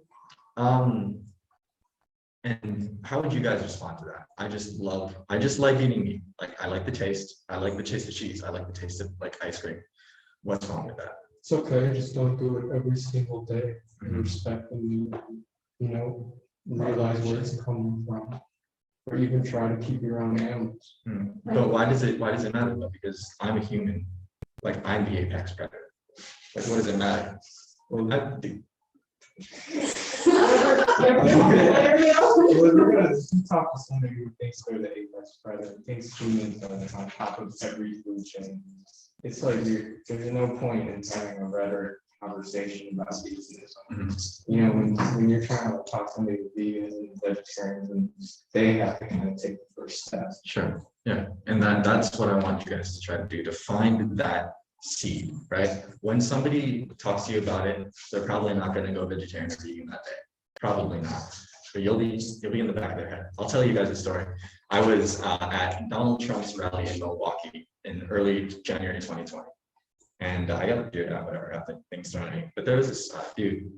And how would you guys respond to that? I just like eating meat. Like I like the taste. I like the taste of cheese. I like the taste of like ice cream. What's wrong with that? It's okay, just don't do it every single day. Mhm. Respect and, you know, realize where it's coming from. Or even try to keep your own animals. But why does it matter though? Because I'm a human. Like I'm the apex predator. Like what does it matter? Well, I, Well, we're gonna talk to somebody who thinks they're the apex predator, thinks humans are on top of every food chain. It's like there's no point in having a rhetoric conversation about veganism. You know, when you're trying to talk to somebody with vegans and vegetarians, and they have to kind of take the first step. Sure. Yeah. And that's what I want you guys to try to do, to find that seed, right? When somebody talks to you about it, they're probably not going to go vegetarian or vegan that day. Probably not. But you'll be in the back of their head. I'll tell you guys a story. I was at Donald Trump's rally in Milwaukee in early January 2020. And I got the whatever, I got the things thrown at me. But there was this dude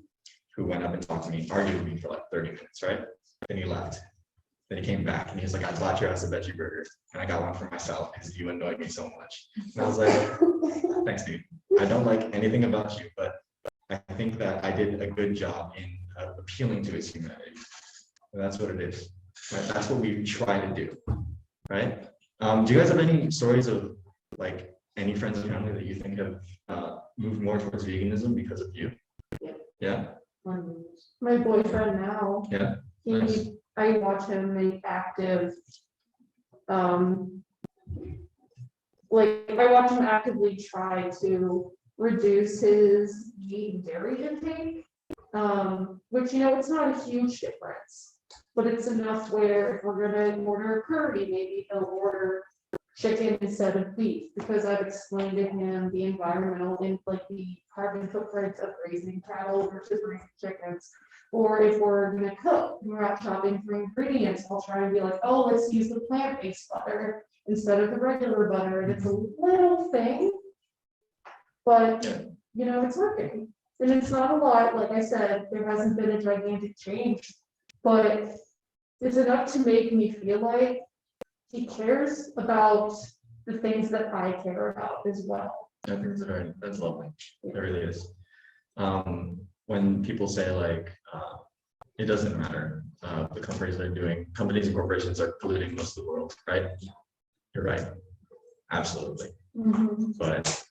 who went up and talked to me, argued with me for like 30 minutes, right? Then he left. Then he came back and he was like, I bought your ass a veggie burger and I got one for myself because you annoyed me so much. And I was like, thanks, dude. I don't like anything about you, but I think that I did a good job in appealing to his humanity. And that's what it is. Right? That's what we try to do, right? Do you guys have any stories of like any friends and family that you think have moved more towards veganism because of you? Yeah. My boyfriend now. Yeah. Nice. I watch him make active, like I watch him actively try to reduce his meat and dairy intake, which, you know, it's not a huge difference, but it's enough where if we're gonna order a curry, maybe he'll order chicken instead of beef, because I've explained to him the environmental and like the carbon footprint of raising cattle versus raising chickens. Or if we're gonna cook, we're not shopping for ingredients, I'll try and be like, oh, let's use the plant-based butter instead of the regular butter. And it's a little thing, but you know, it's working. And it's not a lot, like I said, there hasn't been a gigantic change, but it's enough to make me feel like he cares about the things that I care about as well. That's lovely. It really is. When people say like, it doesn't matter, the companies and corporations are polluting most of the world, right? You're right. Absolutely. But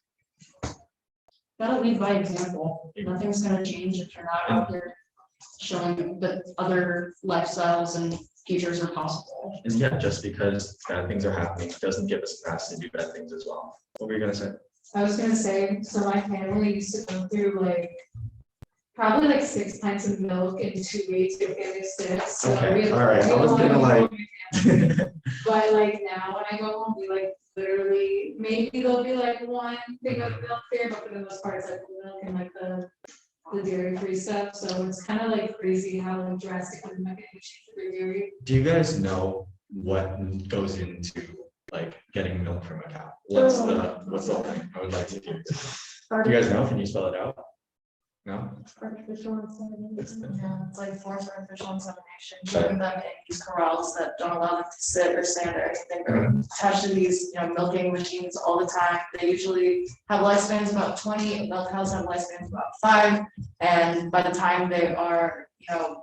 Gotta lead by example. Nothing's gonna change if you're not out there showing that other lifestyles and futures are possible. and yeah, just because bad things are happening doesn't give us a pass to do bad things as well. What were you gonna say? I was gonna say, so my family used to go through like probably like 6 pints of milk in 2 weeks if it was sick. So Okay, all right. I was gonna like. But like now when I go home, we like literally, maybe there'll be like one thing of milk there, but for the most part it's like the milk and like the dairy free stuff. So it's kind of like crazy how like drastically the mechanism change for dairy. Do you guys know what goes into like getting milk from a cow? What's the whole thing? I would like to hear. Do you guys know? Can you spell it out? No? Artificial insemination. Yeah, it's like forced artificial insemination, keeping them in these corrals that don't allow them to sit or stand or anything. They're attached to these, you know, milking machines all the time. They usually have lifespans about 20, milk cows have lifespans about 5. And by the time they are, you know,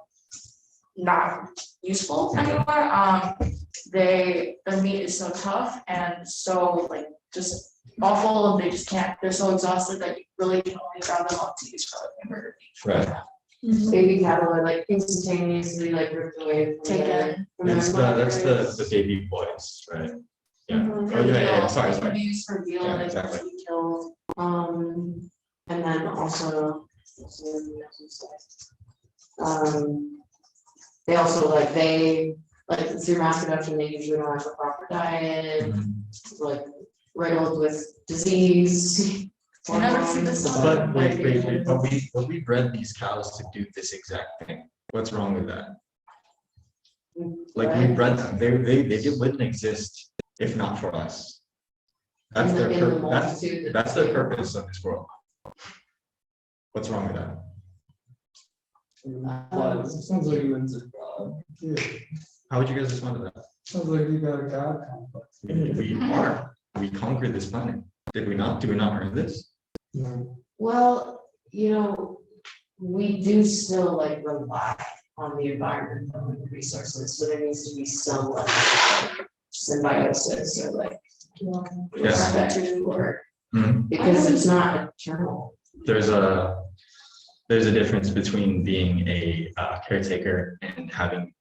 not useful anymore, their meat is so tough and so like just awful, and they just can't, they're so exhausted that you really can only grab them up to use for like hamburger meat. Right. Baby cattle are like instantaneously like ripped away from Taken. That's the baby boys, right? Yeah. Oh, yeah. Sorry. Used for veal, Yeah, like exactly. to be killed. and then also they also like through mass production they usually don't have a proper diet, like riddled with disease. I never see this hormones, But wait, but we bred these cows to do this exact thing. What's wrong with that? Like we bred them, they wouldn't exist if not for us. That's In the- their in the purpose, multitude that that's the they- purpose of this world. What's wrong with that? But it sounds like humans are God. Yeah. How would you guys respond to that? Sounds like you got a God complex. We conquered this planet. Did we not? Did we not earn this? No. Well, we do still like rely on the environment and the resources, so there needs to be some like symbiosis or like. Yes. respect or, Mhm. because it's not eternal. There's a difference between being a caretaker and having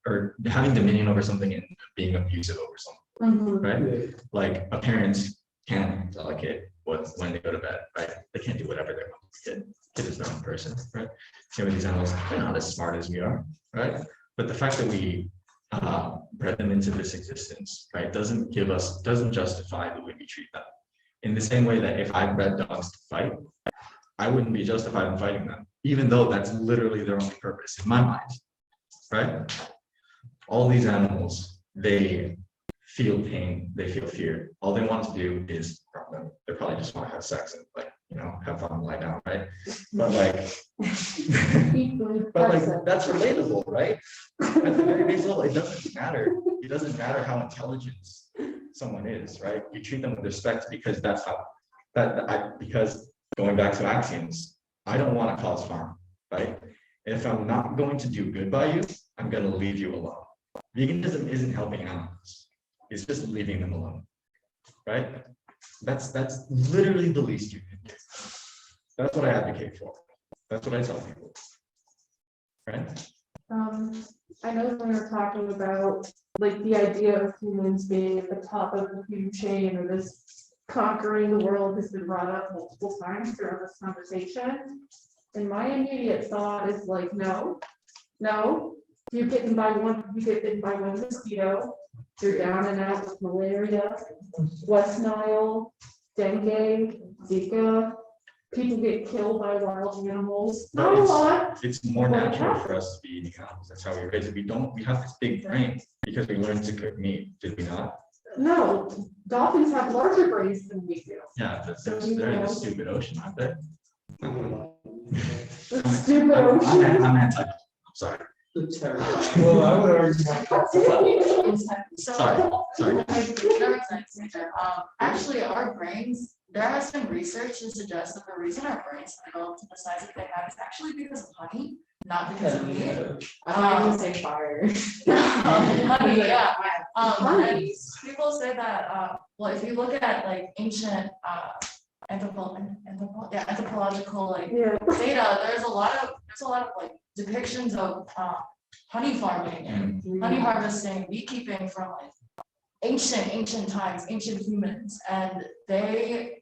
dominion over something and being abusive over something, right? Yeah. Like a parent can't tell a kid when they go to bed, right? They can't do whatever they want to the kid. Kid is their own person, right? Same with these animals, they're not as smart as we are, right? But the fact that we bred them into this existence, right, doesn't justify the way we treat them. In the same way that if I bred dogs to fight, I wouldn't be justified in fighting them, even though that's literally their only purpose in my mind, right? All these animals, they feel pain, they feel fear. All they want to do is, they probably just want to have sex and have fun and lie down, right? But that's relatable, right? At the very base level, it doesn't matter. It doesn't matter how intelligent someone is, right? You treat them with respect because because going back to axioms, I don't want to cause harm, right? If I'm not going to do good by you, I'm going to leave you alone. Veganism isn't helping animals. It's just leaving them alone, right? That's literally the least you can do. That's what I advocate for. That's what I tell people, right? I know when we were talking about like the idea of humans being at the top of the food chain or this conquering the world has been brought up multiple times throughout this conversation. And my immediate thought is like, no, you get bitten by one mosquito, you're down and out with malaria, West Nile, dengue, Zika. People get killed by wild animals. Not a lot. It's more natural for us to be eating animals. That's how we raise it. We have this big brain because we learned to cook meat, did we not? No, dolphins have larger brains than we do. Yeah, but they're in the stupid ocean, aren't they? Stupid ocean. I'm anti. I'm sorry. Well, I would argue. Sorry. Actually, our brains, there has been research to suggest that the reason our brains develop to the size that they have is actually because of honey, not because of meat. I'm gonna say fire. Honey, yeah. And people say that, well, if you look at like ancient anthropological like data, there's a lot of like depictions of honey farming and honey harvesting, beekeeping from like ancient times, ancient humans, and they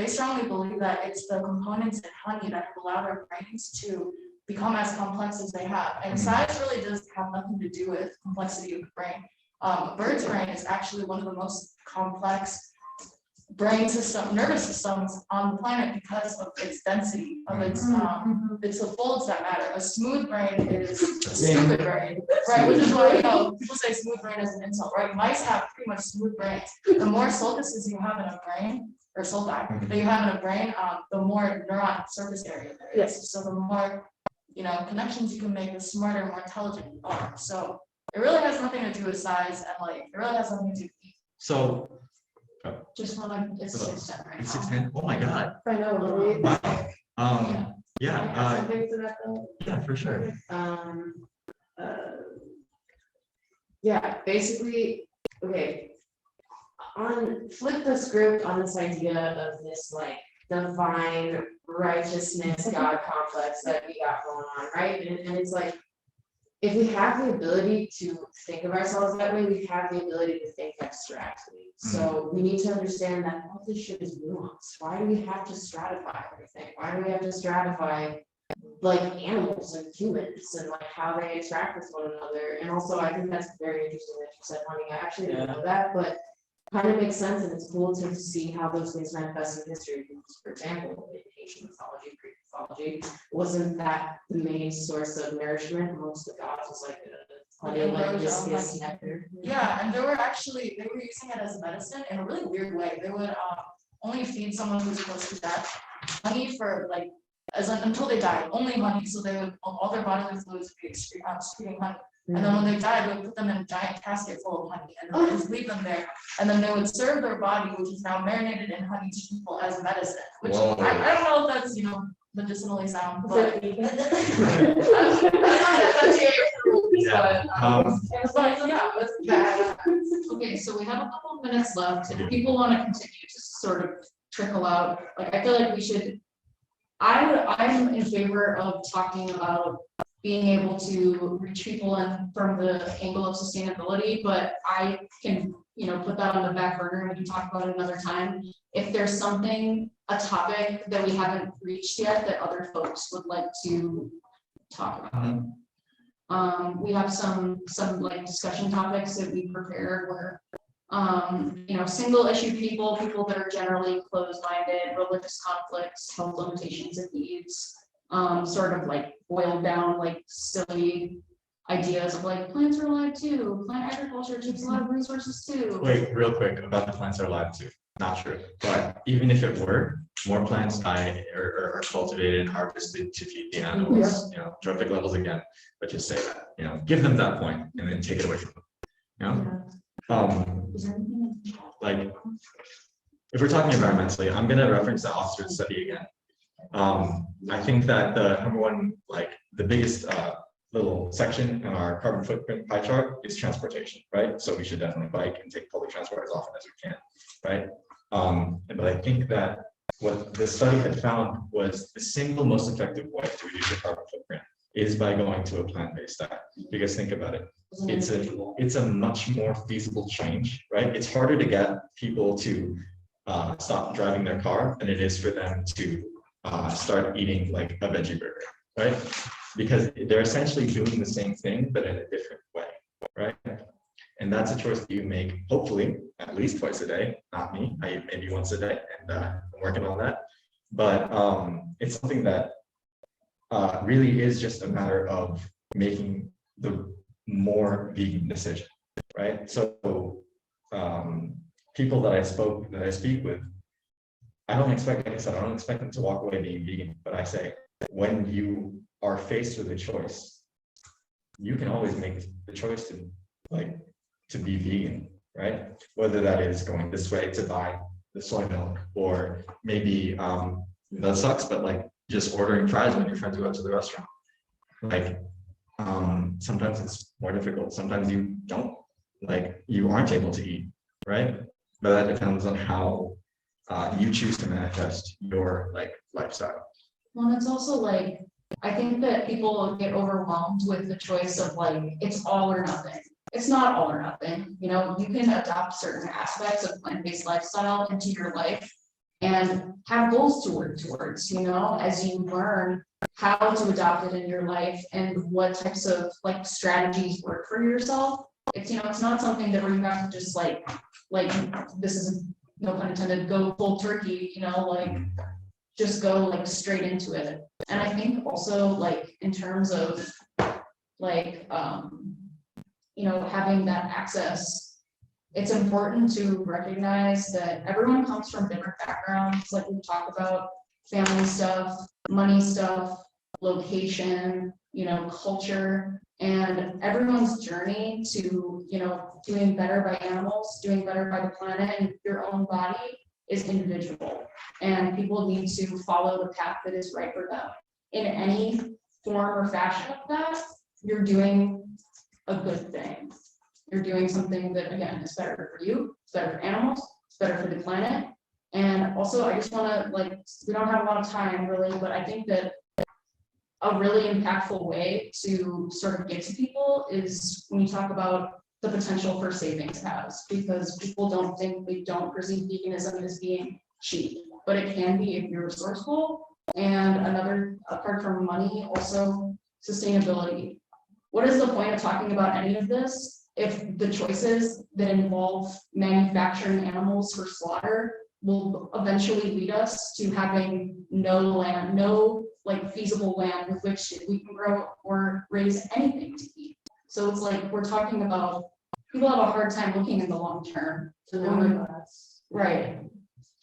strongly believe that it's the components in honey that have allowed our brains to become as complex as they have. And size really does have nothing to do with complexity of the brain. A bird's brain is actually one of the most complex nervous systems on the planet because of its density, of its the folds that matter. A smooth brain is a stupid brain, right? Which is why people say smooth brain is an insult, right? Mice have pretty much smooth brains. The more sulcuses you have in a brain, or sulci that you have in a brain, the more neuron surface area there is. So the more connections you can make, the smarter, more intelligent you are. So it really has nothing to do with size, and like it really has nothing to do with So. just want to, it's 6'10" right It's now. 6'10". Oh my God. I know, right? Wow. Yeah. Something to that though. Yeah, for sure. Yeah, basically, okay. Flip the script on this idea of this like divine righteousness God complex that we got going on, right? And it's like, if we have the ability to think of ourselves that way, we have the ability to think abstractly. So we need to understand that all this shit is nuanced. Why do we have to stratify everything? Why do we have to stratify like animals and humans and like how they interact with one another? And also, I think that's very interesting that you said honey. I actually didn't know that, but kind of makes sense, and it's cool to see how those things manifest in history. For example, in ancient mythology, Greek mythology, wasn't that the main source of nourishment amongst the gods? Was like honey, like viscous nectar. Yeah, and they were using it as medicine in a really weird way. They would only feed someone who's close to death honey for like until they died, only honey. So they would all their bodily fluids would be excreting honey. And then when they died, they would put them in a giant casket full of honey and then just leave them there. And then they would serve their body, which is now marinated in honey to people as medicine. Which I don't know if that's medicinally sound, but okay, so we have a couple of minutes left. If people want to continue to sort of trickle out, like I feel like we should. I'm in favor of talking about being able to reach people from the angle of sustainability, but I can, put that on the back burner and we can talk about it another time. If there's a topic that we haven't reached yet that other folks would like to talk about. We have some like discussion topics that we prepared where, single issue people that are generally closed-minded, religious conflicts, health limitations and needs, sort of like boiled down like silly ideas of like plants are alive too, plant agriculture takes a lot of resources too. Wait, real quick about the plants are alive too. Not true, but even if it were, more plants die or are cultivated and harvested to feed the animals. Trophic levels again, but just say that. Give them that point and then take it away from them. Like if we're talking environmentally, I'm going to reference the Oxford study again. I think that the number one, like the biggest little section in our carbon footprint pie chart is transportation, right? So we should definitely bike and take public transport as often as we can, right? But I think that what the study had found was the single most effective way to reduce your carbon footprint is by going to a plant-based diet. Because think about it, it's a much more feasible change, right? It's harder to get people to stop driving their car than it is for them to start eating like a veggie burger, right? Because they're essentially doing the same thing, but in a different way, right? And that's a choice that you make, hopefully, at least twice a day, not me, maybe once a day, and I'm working on that. But it's something that really is just a matter of making the more vegan decision, right? So people that I speak with, I don't expect, like I said, I don't expect them to walk away being vegan, but I say, when you are faced with a choice, you can always make the choice to be vegan, right? Whether that is going this way to buy the soy milk, or maybe that sucks, but like just ordering fries when your friends go out to the restaurant. Like sometimes it's more difficult. Sometimes you you aren't able to eat, right? But that depends on how you choose to manifest your lifestyle. Well, it's also like, I think that people get overwhelmed with the choice of it's all or nothing. It's not all or nothing. You can adopt certain aspects of plant-based lifestyle into your life and have goals to work towards, as you learn how to adopt it in your life and what types of strategies work for yourself. It's, it's not something that where you have to just this is no pun intended, go full turkey, just go straight into it. And I think also in terms of having that access, it's important to recognize that everyone comes from different backgrounds, like we talked about, family stuff, money stuff, location, culture, and everyone's journey to, doing better by animals, doing better by the planet and your own body is individual. And people need to follow the path that is right for them. In any form or fashion of that, you're doing a good thing. You're doing something that, again, is better for you, it's better for animals, it's better for the planet. And also, I just want to, we don't have a lot of time really, but I think that a really impactful way to sort of get to people is when you talk about the potential for savings paths, because people don't perceive veganism as being cheap, but it can be if you're resourceful. And another, apart from money, also sustainability. What is the point of talking about any of this if the choices that involve manufacturing animals for slaughter will eventually lead us to having no land, no like feasible land with which we can grow or raise anything to eat. So it's like, we're talking about, people have a hard time looking in the long term. Right.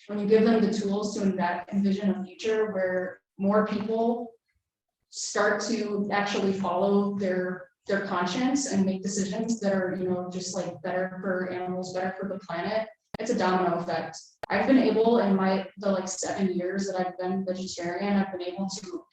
When you give them the tools to envision a future where more people start to actually follow their conscience and make decisions that are, you know, just like better for animals, better for the planet, it's a domino effect. I've been able in the like 7 years that I've been vegetarian, I've been able to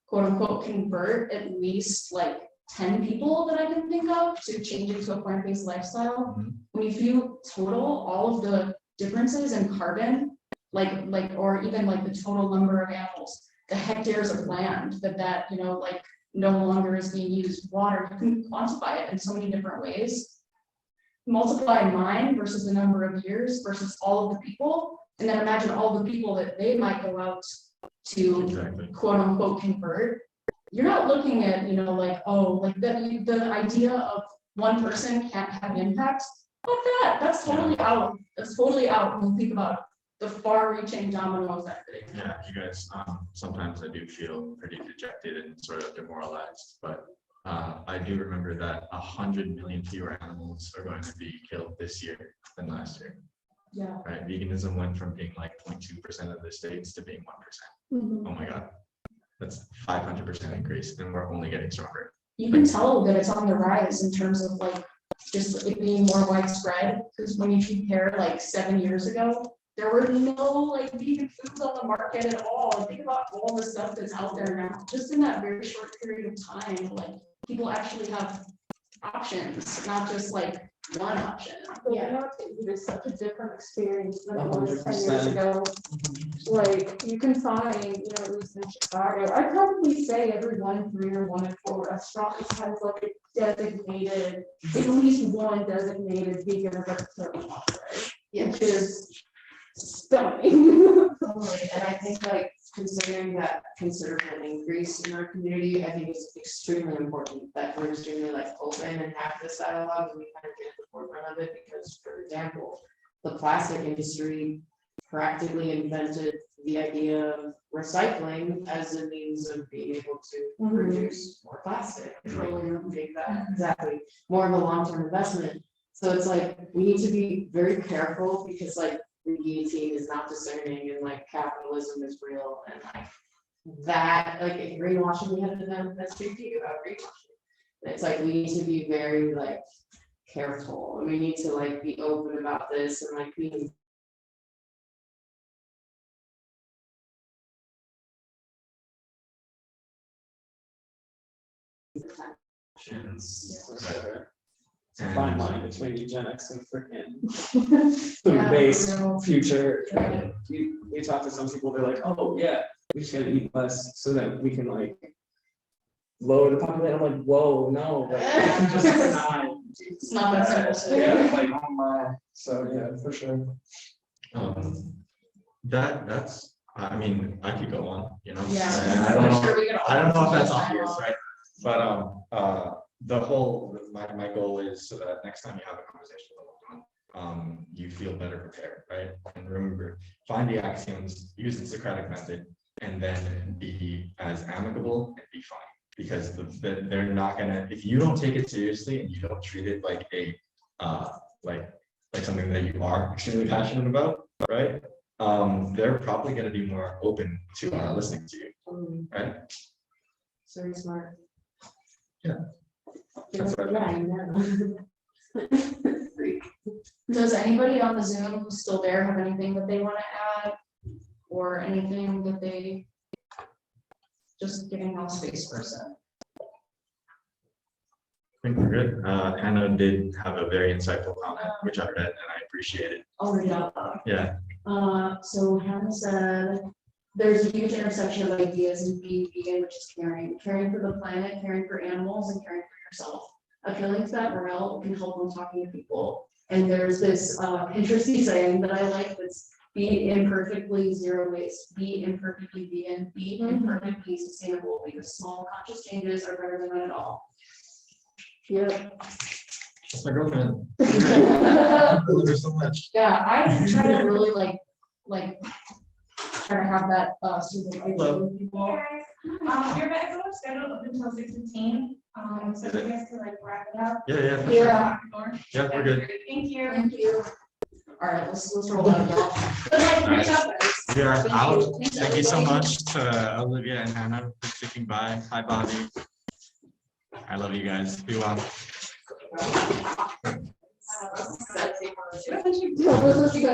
quote unquote convert at least like 10 people that I can think of to change into a plant-based lifestyle. When you total all of the differences in carbon, or even like the total number of animals, the hectares of land that you know, like no longer is being used, water, you can quantify it in so many different ways. Multiply mine versus the number of years versus all of the people, and then imagine all the people that they might go out to quote unquote convert. You're not looking at, you know, like, oh, like the idea of one person can't have an impact. Fuck that. That's totally out. That's totally out when you think about the far-reaching domino effect. Yeah, you guys, sometimes I do feel pretty dejected and sort of demoralized, but I do remember that 100 million fewer animals are going to be killed this year than last year. Yeah. Right. Veganism went from being like 0.2% of the states to being 1%. Oh my God. That's 500% increase, and we're only getting stronger. You can tell that it's on the rise in terms of like just it being more widespread, because when you compare like 7 years ago, there were no like vegan foods on the market at all. Think about all the stuff that's out there now. Just in that very short period of time, like people actually have options, not just like one option. Yeah, it is such a different experience than it was 10 years ago. Like you can find, you know, at least in Chicago, I'd probably say every 1 in 3 or 1 in 4 restaurants has like a designated, at least one designated vegan or vegetarian option, which is stunning. Totally. And I think like considering that considerable increase in our community, I think it's extremely important that we're extremely like open and have this dialogue and we kind of get at the forefront of it, because for example, the plastic industry practically invented the idea of recycling as a means of being able to produce more plastic. Exactly. More of a long-term investment. So it's like we need to be very careful, because like the guillotine is not discerning and like capitalism is real, and like that, like in greenwashing, we had an event that's big about greenwashing. It's like we need to be very like careful, and we need to like be open about this, and like being It's a fine line between eugenics and freaking food-based future. We talk to some people, they're like, oh yeah, we just gotta eat less so that we can like lower the population. I'm like, whoa, no, like, just not. It's not that simple. Yeah, like, oh my. So yeah, for sure. That's, I mean, I could go on, you know. Yeah. I don't know. Sure, we could all- I don't know if that's obvious, right? But the whole my goal is so that next time you have a conversation with a loved one, you feel better prepared, right? And remember, find the axioms, use the Socratic method, and then be as amicable and be fine. Because they're not gonna, if you don't take it seriously and you don't treat it like a like something that you are extremely passionate about, right? They're probably gonna be more open to listening to you, right? very smart. Yeah. That's what Yeah, I know. Does anybody on the Zoom who's still there have anything that they want to add, or anything that they just giving out space for a sec? I think we're good. Hannah did have a very insightful comment, which I read and I appreciate it. Oh, yeah. Yeah. So Hannah said, there's a huge intersection of ideas in being vegan, which is caring for the planet, caring for animals, and caring for yourself. Appealing to that morale can help when talking to people. And there's this interesting saying that I like, that's be imperfectly zero waste, be imperfectly vegan, be imperfectly sustainable, because small conscious changes are better than none at all. Yeah. That's my girlfriend. I love her so much. Yeah, I try to really like, try to have that, super with people. Your event is scheduled up until 6:15, so you guys can like wrap it up. Yeah. Yeah. Yeah, we're good. Thank you. Thank you. All right, let's roll out, y'all. Good luck, great job, guys. We are Thank out. you. Thank you so much to Olivia and Hannah for sticking by. Hi, Bobby. I love you guys. Be well. Yeah,